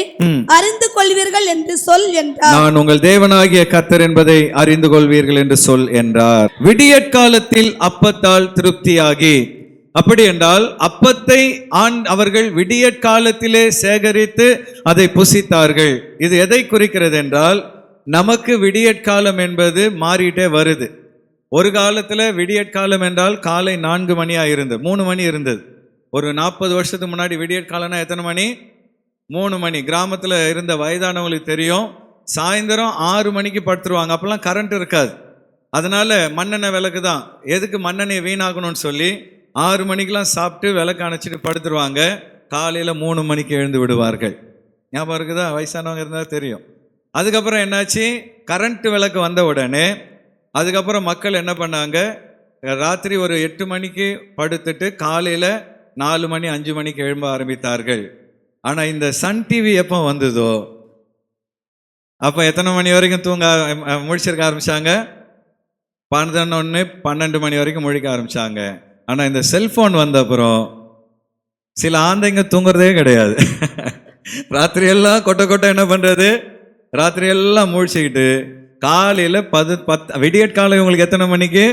அறிந்து கொள்வீர்கள் என்று சொல் என்றார். நான் உங்கள் தேவனாகிய கர்த்தர் என்பதை அறிந்து கொள்வீர்கள் என்று சொல் என்றார். விடியற்காலத்தில் அப்பத்தால் திருப்தியாகி. அப்படி என்றால் அப்பத்தை அவர்கள் விடியற்காலத்திலே சேகரித்து அதை புசித்தார்கள். இது எதை குறிக்கிறது என்றால், நமக்கு விடியற்காலம் என்பது மாறிட்டே வருது. ஒரு காலத்தில் விடியற்காலம் என்றால் காலை 4 மணியா இருந்தது, 3 மணி இருந்தது. ஒரு 40 வருஷத்துக்கு முன்னாடி விடியற்காலம்னா எத்தனை மணி? 3 மணி. கிராமத்தில் இருந்த வயதானவங்களுக்கு தெரியும், சாயந்தரம் 6 மணிக்கு படுத்துருவாங்க. அப்போல்லாம் கரண்ட் இருக்காது. அதனால மண்ணெண்ணெய் விளக்கு தான். எதுக்கு மண்ணெண்ணெய் வீணாகணும்னு சொல்லி 6 மணிக்கெலாம் சாப்பிட்டு விளக்கு அணைச்சிட்டு படுத்துருவாங்க. காலையில் 3 மணிக்கு எழுந்து விடுவார்கள். ஞாபகம் இருக்குதா? வயசானவங்க இருந்தால் தெரியும். அதுக்கப்புறம் என்னாச்சு? கரண்ட் விளக்கு வந்த உடனே அதுக்கப்புறம் மக்கள் என்ன பண்ணாங்க, ராத்திரி ஒரு 8 மணிக்கு படுத்துட்டு காலையில் 4 மணி 5 மணிக்கு எழும்ப ஆரம்பித்தார்கள். ஆனால் இந்த சன் டிவி எப்போ வந்ததோ அப்போ எத்தனை மணி வரைக்கும் முழிச்சிருக்க ஆரம்பித்தாங்க? 11, 12 மணி வரைக்கும் முழிக்க ஆரம்பித்தாங்க. ஆனால் இந்த செல்ஃபோன் வந்த அப்புறம் சில ஆந்தைங்க தூங்குறதே கிடையாது. ராத்திரி எல்லாம் கொட்டை என்ன பண்ணுறது? ராத்திரி எல்லாம் முழிச்சுக்கிட்டு காலையில் 10 விடியற்காலை. உங்களுக்கு எத்தனை மணிக்கு?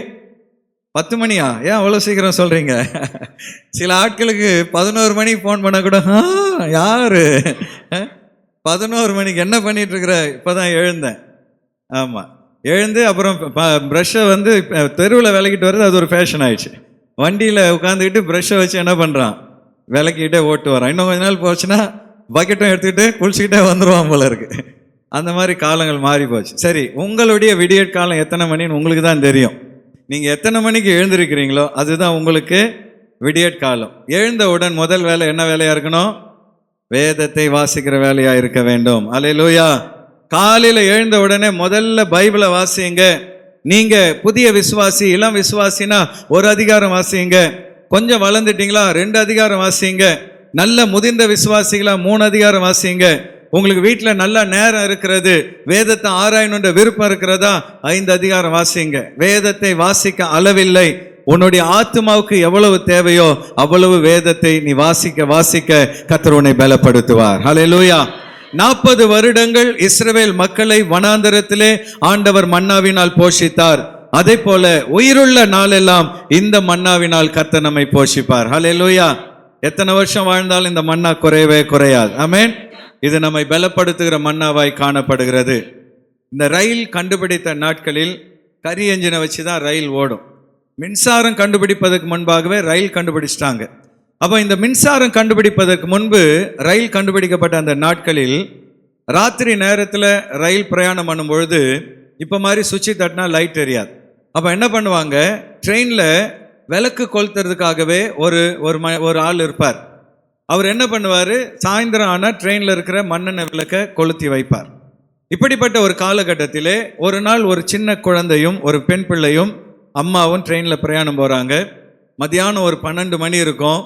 10 மணியா? ஏன் அவ்வளோ சீக்கிரம் சொல்கிறீங்க? சில ஆட்களுக்கு 11 மணிக்கு ஃபோன் பண்ண கூட, யார் 11 மணிக்கு என்ன பண்ணிட்டு இருக்கிற? இப்போ தான் எழுந்தேன். ஆமாம், எழுந்து அப்புறம் ப்ரஷ்ஷை தெருவில் விளக்கிட்டு வர்றது அது ஒரு ஃபேஷன் ஆயிடுச்சு. வண்டியில் உட்காந்துக்கிட்டு ப்ரஷ்ஷை வச்சு என்ன பண்ணுறான்? விளக்கிக்கிட்டே ஓட்டு வரான். இன்னும் கொஞ்ச நாள் போச்சுன்னா பக்கெட்டும் எடுத்துக்கிட்டு குளிச்சுக்கிட்டே வந்துடுவான் போல இருக்கு. அந்த மாதிரி காலங்கள் மாறி போச்சு. சரி, உங்களுடைய விடியற்காலம் எத்தனை மணின்னு உங்களுக்கு தான் தெரியும். நீங்கள் எத்தனை மணிக்கு எழுந்திருக்கிறீங்களோ அதுதான் உங்களுக்கு விடியற்காலம். எழுந்தவுடன் முதல் வேலை என்ன வேலையாக இருக்கணும்? வேதத்தை வாசிக்கிற வேலையாக இருக்க வேண்டும். அல்லேலூயா. காலையில் எழுந்த உடனே முதல்ல பைபிளை வாசிங்க. நீங்கள் புதிய விசுவாசி, இளம் விசுவாசினா 1 அதிகாரம் வாசிங்க. கொஞ்சம் வளர்ந்துட்டீங்களா 2 அதிகாரம் வாசிங்க. நல்ல முதிர்ந்த விசுவாசிகளா 3 அதிகாரம் வாசிங்க. உங்களுக்கு வீட்டில் நல்ல நேரம் இருக்கிறது, வேதத்தை ஆராயணுன்ற விருப்பம் இருக்கிறதா, 5 அதிகாரம் வாசிங்க. வேதத்தை வாசிக்க அளவில்லை. உன்னுடைய ஆத்மாவுக்கு எவ்வளவு தேவையோ அவ்வளவு வேதத்தை நீ வாசிக்க வாசிக்க கர்த்தர் உன்னை பலப்படுத்துவார். ஹல்லேலூயா. 40 வருடங்கள் இஸ்ரவேல் மக்களை வனாந்தரத்திலே ஆண்டவர் மன்னாவினால் போஷித்தார். அதே போல உயிருள்ள நாளெல்லாம் இந்த மன்னாவினால் கர்த்தர் நம்மை போஷிப்பார். ஹல்லேலூயா. எத்தனை வருஷம் வாழ்ந்தாலும் இந்த மன்னா குறையவே குறையாது. ஆமென். இது நம்மை பலப்படுத்துகிற மன்னாவாய் காணப்படுகிறது. இந்த ரயில் கண்டுபிடித்த நாட்களில் கரி என்ஜினை வச்சு தான் ரயில் ஓடும். மின்சாரம் கண்டுபிடிப்பதற்கு முன்பாகவே ரயில் கண்டுபிடிச்சிட்டாங்க. அப்போ இந்த மின்சாரம் கண்டுபிடிப்பதற்கு முன்பு ரயில் கண்டுபிடிக்கப்பட்ட அந்த நாட்களில் ராத்திரி நேரத்தில் ரயில் பிரயாணம் பண்ணும் பொழுது இப்போ மாதிரி சுவிட்சை தட்டினா லைட் எரியாது. அப்போ என்ன பண்ணுவாங்க, ட்ரெயினில் விளக்கு கொளுத்துறதுக்காகவே ஒரு ஆள் இருப்பார். அவர் என்ன பண்ணுவார், சாயந்தரம் ஆனால் ட்ரெயினில் இருக்கிற மண்ணெண்ணெய் விளக்கை கொளுத்தி வைப்பார். இப்படிப்பட்ட ஒரு காலகட்டத்திலே ஒரு நாள் ஒரு சின்ன குழந்தையும் ஒரு பெண் பிள்ளையும் அம்மாவும் ட்ரெயினில் பிரயாணம் போகிறாங்க. மத்தியானம் ஒரு 12 மணி இருக்கும்.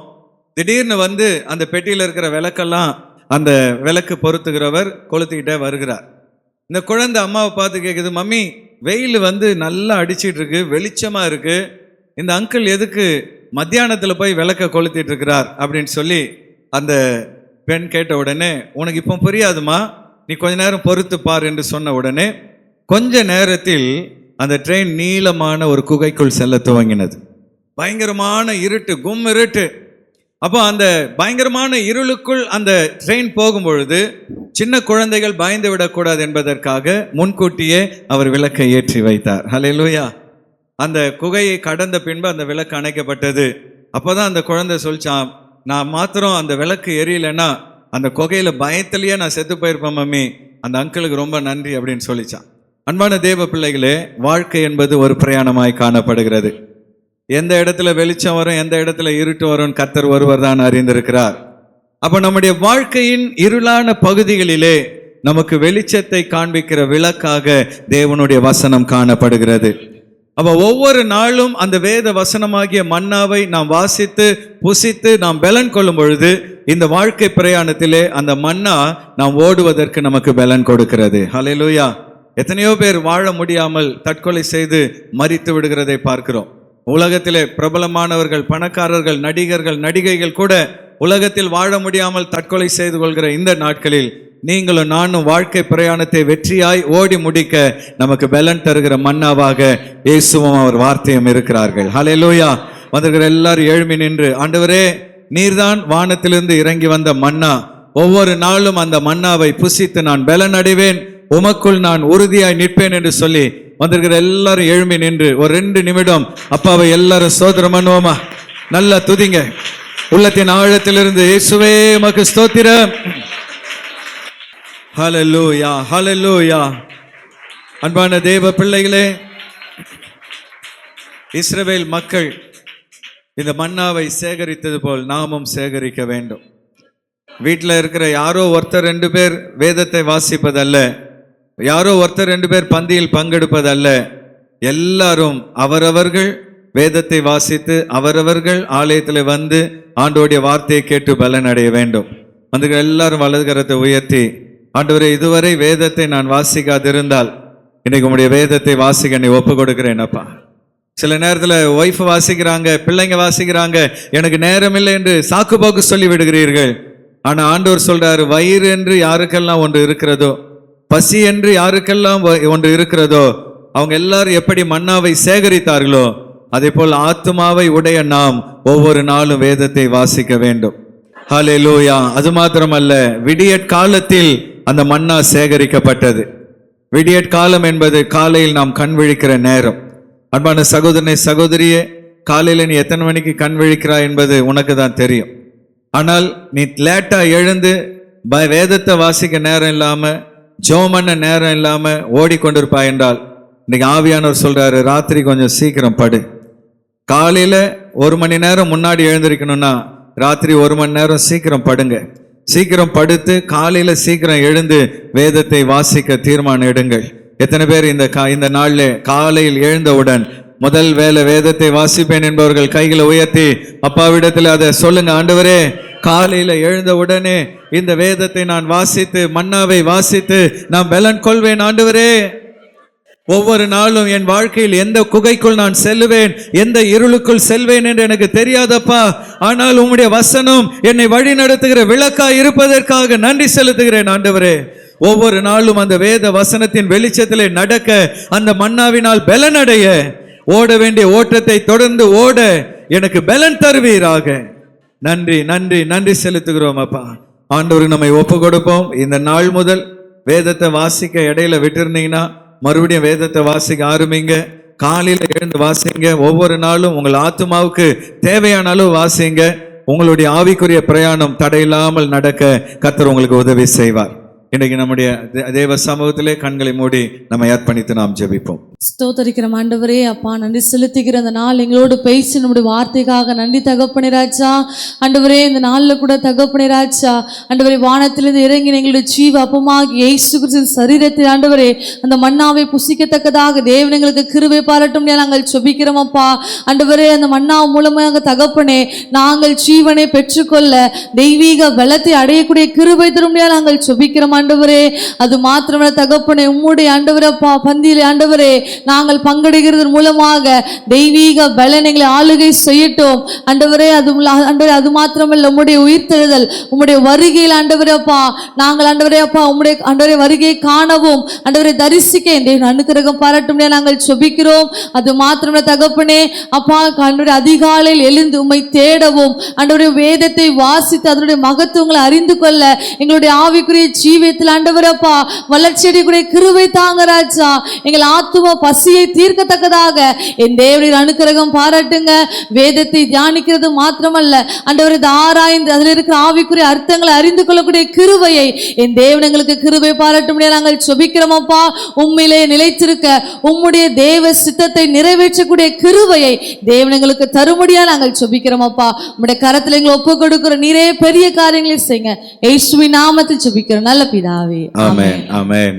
திடீர்னு அந்த பெட்டியில் இருக்கிற விளக்கெல்லாம் அந்த விளக்கு பொருத்துகிறவர் கொளுத்திக்கிட்டே வருகிறார். இந்த குழந்தை அம்மாவை பார்த்து கேட்குது, மம்மி வெயில் நல்லா அடிச்சிட்டு இருக்கு, வெளிச்சமாக இருக்கு, இந்த அங்கிள் எதுக்கு மத்தியானத்தில் போய் விளக்க கொளுத்திட்டு இருக்கிறார் அப்படின்னு சொல்லி அந்த பெண் கேட்ட உடனே, உனக்கு இப்போ புரியாதுமா, நீ கொஞ்ச நேரம் பொறுத்து பார் என்று சொன்ன உடனே கொஞ்ச நேரத்தில் அந்த ட்ரெயின் நீளமான ஒரு குகைக்குள் செல்ல துவங்கினது. பயங்கரமான இருட்டு, கும் இருட்டு. அப்போ அந்த பயங்கரமான இருளுக்குள் அந்த ட்ரெயின் போகும்பொழுது சின்ன குழந்தைகள் பயந்து விடக்கூடாது என்பதற்காக முன்கூட்டியே அவர் விளக்கை ஏற்றி வைத்தார். ஹல்லேலூயா. அந்த குகையை கடந்த பின்பு அந்த விளக்கு அணைக்கப்பட்டது. அப்போதான் அந்த குழந்தை சொல்லிச்சான், நான் மாத்திரம் அந்த விளக்கு எரியலைன்னா அந்த குகையில பயத்திலேயே நான் செத்து போயிருப்பேன் மம்மி, அந்த அங்கிளுக்கு ரொம்ப நன்றி அப்படின்னு சொல்லிச்சான். அன்பான தேவ பிள்ளைகளே, வாழ்க்கை என்பது ஒரு பிரயாணமாய் காணப்படுகிறது. எந்த இடத்துல வெளிச்சம் வரும், எந்த இடத்துல இருட்டு வரும், கர்த்தர் ஒருவர் தான் அறிந்திருக்கிறார். அப்ப நம்முடைய வாழ்க்கையின் இருளான பகுதிகளிலே நமக்கு வெளிச்சத்தை காண்பிக்கிற விளக்காக தேவனுடைய வசனம் காணப்படுகிறது. அப்ப ஒவ்வொரு நாளும் அந்த வேத வசனமாகிய மன்னாவை நாம் வாசித்து புசித்து நாம் பலன் கொள்ளும் பொழுது இந்த வாழ்க்கை பிரயாணத்திலே அந்த மன்னா நாம் ஓடுவதற்கு நமக்கு பலன் கொடுக்கிறது. ஹல்லேலூயா. எத்தனையோ பேர் வாழ முடியாமல் தற்கொலை செய்து மரித்து விடுகிறதை பார்க்கிறோம். உலகத்திலே பிரபலமானவர்கள், பணக்காரர்கள், நடிகர்கள், நடிகைகள் கூட உலகத்தில் வாழ முடியாமல் தற்கொலை செய்து கொள்கிற இந்த நாட்களில் நீங்களும் நானும் வாழ்க்கை பிரயாணத்தை வெற்றியாய் ஓடி முடிக்க நமக்கு பலன் தருகிற மன்னாவாக இயேசுவும் அவர் வார்த்தையும் இருக்கிறார்கள். ஹல்லேலூயா. வந்திருக்கிற எல்லாரும் எழும்பி நின்று, ஆண்டவரே நீர்தான் வானத்திலிருந்து இறங்கி வந்த மன்னா, ஒவ்வொரு நாளும் அந்த மன்னாவை புசித்து நான் பலன் அடைவேன், உமக்குள் நான் உறுதியாய் நிற்பேன் என்று சொல்லி வந்திருக்கிற எல்லாரும் எழும்பி நின்று ஒரு 2 நிமிடம் அப்பாவை எல்லாரும் ஸ்தோத்திரம் பண்ணுவோமா? நல்லா துதிங்க உள்ளத்தின் ஆழத்திலிருந்து. இயேசுவே உமக்கு ஸ்தோத்திரம். ஹல்லேலூயா, ஹல்லேலூயா. அன்பான தேவ பிள்ளைகளே, இஸ்ரவேல் மக்கள் இந்த மன்னாவை சேகரித்தது போல் நாமும் சேகரிக்க வேண்டும். வீட்டில் இருக்கிற யாரோ ஒருத்தர் 2 பேர் வேதத்தை வாசிப்பதல்ல, யாரோ ஒருத்தர் 2 பேர் பந்தியில் பங்கெடுப்பதல்ல, எல்லாரும் அவரவர்கள் வேதத்தை வாசித்து அவரவர்கள் ஆலயத்தில் வந்து ஆண்டவருடைய வார்த்தையை கேட்டு பலன் அடைய வேண்டும். வந்து எல்லாரும் வலது கரத்தை உயர்த்தி, ஆண்டவரே இதுவரை வேதத்தை நான் வாசிக்காதிருந்தால் இன்னைக்கு உங்களுடைய வேதத்தை வாசிக்க நீ ஒப்பு கொடுக்கிறேன் அப்பா. சில நேரத்தில் ஒய்ஃப் வாசிக்கிறாங்க, பிள்ளைங்க வாசிக்கிறாங்க, எனக்கு நேரம் இல்லை என்று சாக்கு போக்கு சொல்லி விடுகிறீர்கள். ஆனா ஆண்டவர் சொல்றாரு, வயிறு என்று யாருக்கெல்லாம் ஒன்று இருக்கிறதோ, பசி என்று யாருக்கெல்லாம் ஒன்று இருக்கிறதோ, அவங்க எல்லாரும் எப்படி மன்னாவை சேகரித்தார்களோ அதே போல் ஆத்துமாவை உடைய நாம் ஒவ்வொரு நாளும் வேதத்தை வாசிக்க வேண்டும். ஹல்லேலூயா. அது மாத்திரமல்ல, விடியற்காலத்தில் அந்த மன்னா சேகரிக்கப்பட்டது. விடியற்காலம் என்பது காலையில் நாம் கண் விழிக்கிற நேரம். அன்பான சகோதரனை சகோதரியே, காலையில் நீ எத்தனை மணிக்கு கண் விழிக்கிறாய் என்பது உனக்கு தான் தெரியும். ஆனால் நீ லேட்டா எழுந்து வேதத்தை வாசிக்க நேரம் இல்லாம, ஜெபம் பண்ண நேரம் இல்லாம ஓடிக்கொண்டிருப்பாய் என்றால், இன்னைக்கு ஆவியானவர் சொல்றாரு, ராத்திரி கொஞ்சம் சீக்கிரம் படு. காலையில 1 மணி நேரம் முன்னாடி எழுந்திருக்கணும்னா ராத்திரி 1 மணி நேரம் சீக்கிரம் படுங்க. சீக்கிரம் படுத்து காலையில சீக்கிரம் எழுந்து வேதத்தை வாசிக்க தீர்மானம் எடுங்கள். எத்தனை பேர் இந்த நாள்ல காலையில் எழுந்தவுடன் முதல் வேலை வேதத்தை வாசிப்பேன் என்பவர்கள் கைகளை உயர்த்தி அப்பாவிடத்தில் அதை சொல்லுங்க. ஆண்டவரே, காலையில எழுந்த உடனே இந்த வேதத்தை நான் வாசித்து மன்னாவை வாசித்து நான் பலன் கொள்வேன். ஆண்டவரே, ஒவ்வொரு நாளும் என் வாழ்க்கையில் எந்த குகைக்குள் நான் செல்லுவேன், எந்த இருளுக்குள் செல்வேன் என்று எனக்கு தெரியாதப்பா. ஆனால் உம்முடைய வசனம் என்னை வழி நடத்துகிற விளக்காய் இருப்பதற்காக நன்றி செலுத்துகிறேன். ஆண்டவரே, ஒவ்வொரு நாளும் அந்த வேத வசனத்தின் வெளிச்சத்திலே நடக்க, அந்த மன்னாவினால் பலன் அடைய, ஓட வேண்டிய ஓட்டத்தை தொடர்ந்து ஓட எனக்கு பலன் தருவீராக. நன்றி நன்றி நன்றி செலுத்துகிறோம் அப்பா. ஆண்டவருக்கு நம்மை ஒப்பு கொடுப்போம். இந்த நாள் முதல் வேதத்தை வாசிக்க இடையில விட்டுருந்தீங்கன்னா மறுபடியும் வேதத்தை வாசிக்க ஆரம்பிங்க. காலையில எழுந்து வாசிங்க. ஒவ்வொரு நாளும் உங்கள் ஆத்துமாவுக்கு தேவையான அளவு வாசிங்க. உங்களுடைய ஆவிக்குரிய பிரயாணம் தடையில்லாமல் நடக்க கர்த்தர் உங்களுக்கு உதவி செய்வார். இன்றைக்கு நம்முடைய தேவ சமூகத்திலே கண்களை மூடி நம்ம அர்ப்பணித்து நாம் ஜெபிப்போம். ஸ்தோத்தரிக்கிற ஆண்டவரே, அப்பா நன்றி செலுத்திக்கிற அந்த நாள் எங்களோடு பேசி நம்முடைய வார்த்தைக்காக நன்றி தகப்பனே ராஜா. ஆண்டவரே, இந்த நாளில் கூட தகப்பனே ராஜா, ஆண்டவரே வானத்திலிருந்து இறங்கின எங்களுடைய ஜீவ அப்பமாகி இயேசு கிறிஸ்துவின் சரீரத்தில் ஆண்டவரே அந்த மன்னாவை புசிக்கத்தக்கதாக தேவன் எங்களுக்கு கிருபை பாராட்டும் நாங்கள் ஜெபிக்கிறோம் அப்பா. ஆண்டவரே, அந்த மன்னா மூலமாக தகப்பனே நாங்கள் ஜீவனை பெற்றுக்கொள்ள தெய்வீக பலத்தை அடையக்கூடிய கிருபை தரும் நாங்கள் ஜெபிக்கிறோம் ஆண்டவரே. அது மாத்திரமல்ல தகப்பனே, உம்முடைய ஆண்டவரே அப்பா பந்தியிலே ஆண்டவரே நாங்கள் பங்கெடுக்கிறது மூலமாக தெய்வீக பலன் எங்களை ஆளுகை செய்யட்டும் ஆண்டவரே. ஆண்டவரே அது மாத்திரமல்ல, உம்முடைய உயிர்த்தெழுதல், உம்முடைய வருகையில் ஆண்டவரே அப்பா நாங்கள் ஆண்டவரே அப்பா உம்முடைய ஆண்டவரே வருகையை காணவும் ஆண்டவரை தரிசிக்க இந்த அனுக்கிரகம் பாராட்டும் நாங்கள் செபிக்கிறோம். அது மாத்திரமல்ல தகப்பனே அப்பா ஆண்டவரே அதிகாலையில் எழுந்து உம்மை தேடவும் ஆண்டவரே வேதத்தை வாசித்து அதனுடைய மகத்துவங்களை அறிந்து கொள்ள எங்களுடைய ஆவிக்குரிய ஜீவியத்தில் ஆண்டவரே அப்பா வளர்ச்சியடைய கிருபை தாங்க ராஜா. எங்கள் ஆத்தும பசியை தீர்க்கத்தக்கதாக என் தேவனின் அனுக்கிரகம் பாராட்டுங்க. வேதத்தை தியானிக்கிறது மாத்திரமல்ல ஆண்டவரே ஆராய்ந்து அதில் இருக்கிற ஆவிக்குரிய அர்த்தங்களை அறிந்து கொள்ளக்கூடிய கிருபையை என் தேவன் எங்களுக்கு கிருபை பாராட்டும் நாங்கள் செபிக்கிறோம் அப்பா. உம்மிலே நிலைத்திருக்க உம்முடைய தேவ சித்தத்தை நிறைவேற்றக்கூடிய கிருபையை தேவன் எங்களுக்கு தரும்படியா நாங்கள் செபிக்கிறோம் அப்பா. உம்முடைய கரத்தில் எங்களை ஒப்பு கொடுக்கிற நீரே பெரிய காரியங்களை செய்யுங்க. இயேசுவின் நாமத்தில் செபிக்கிறோம் நல்ல பிதாவே. ஆமென் ஆமென்.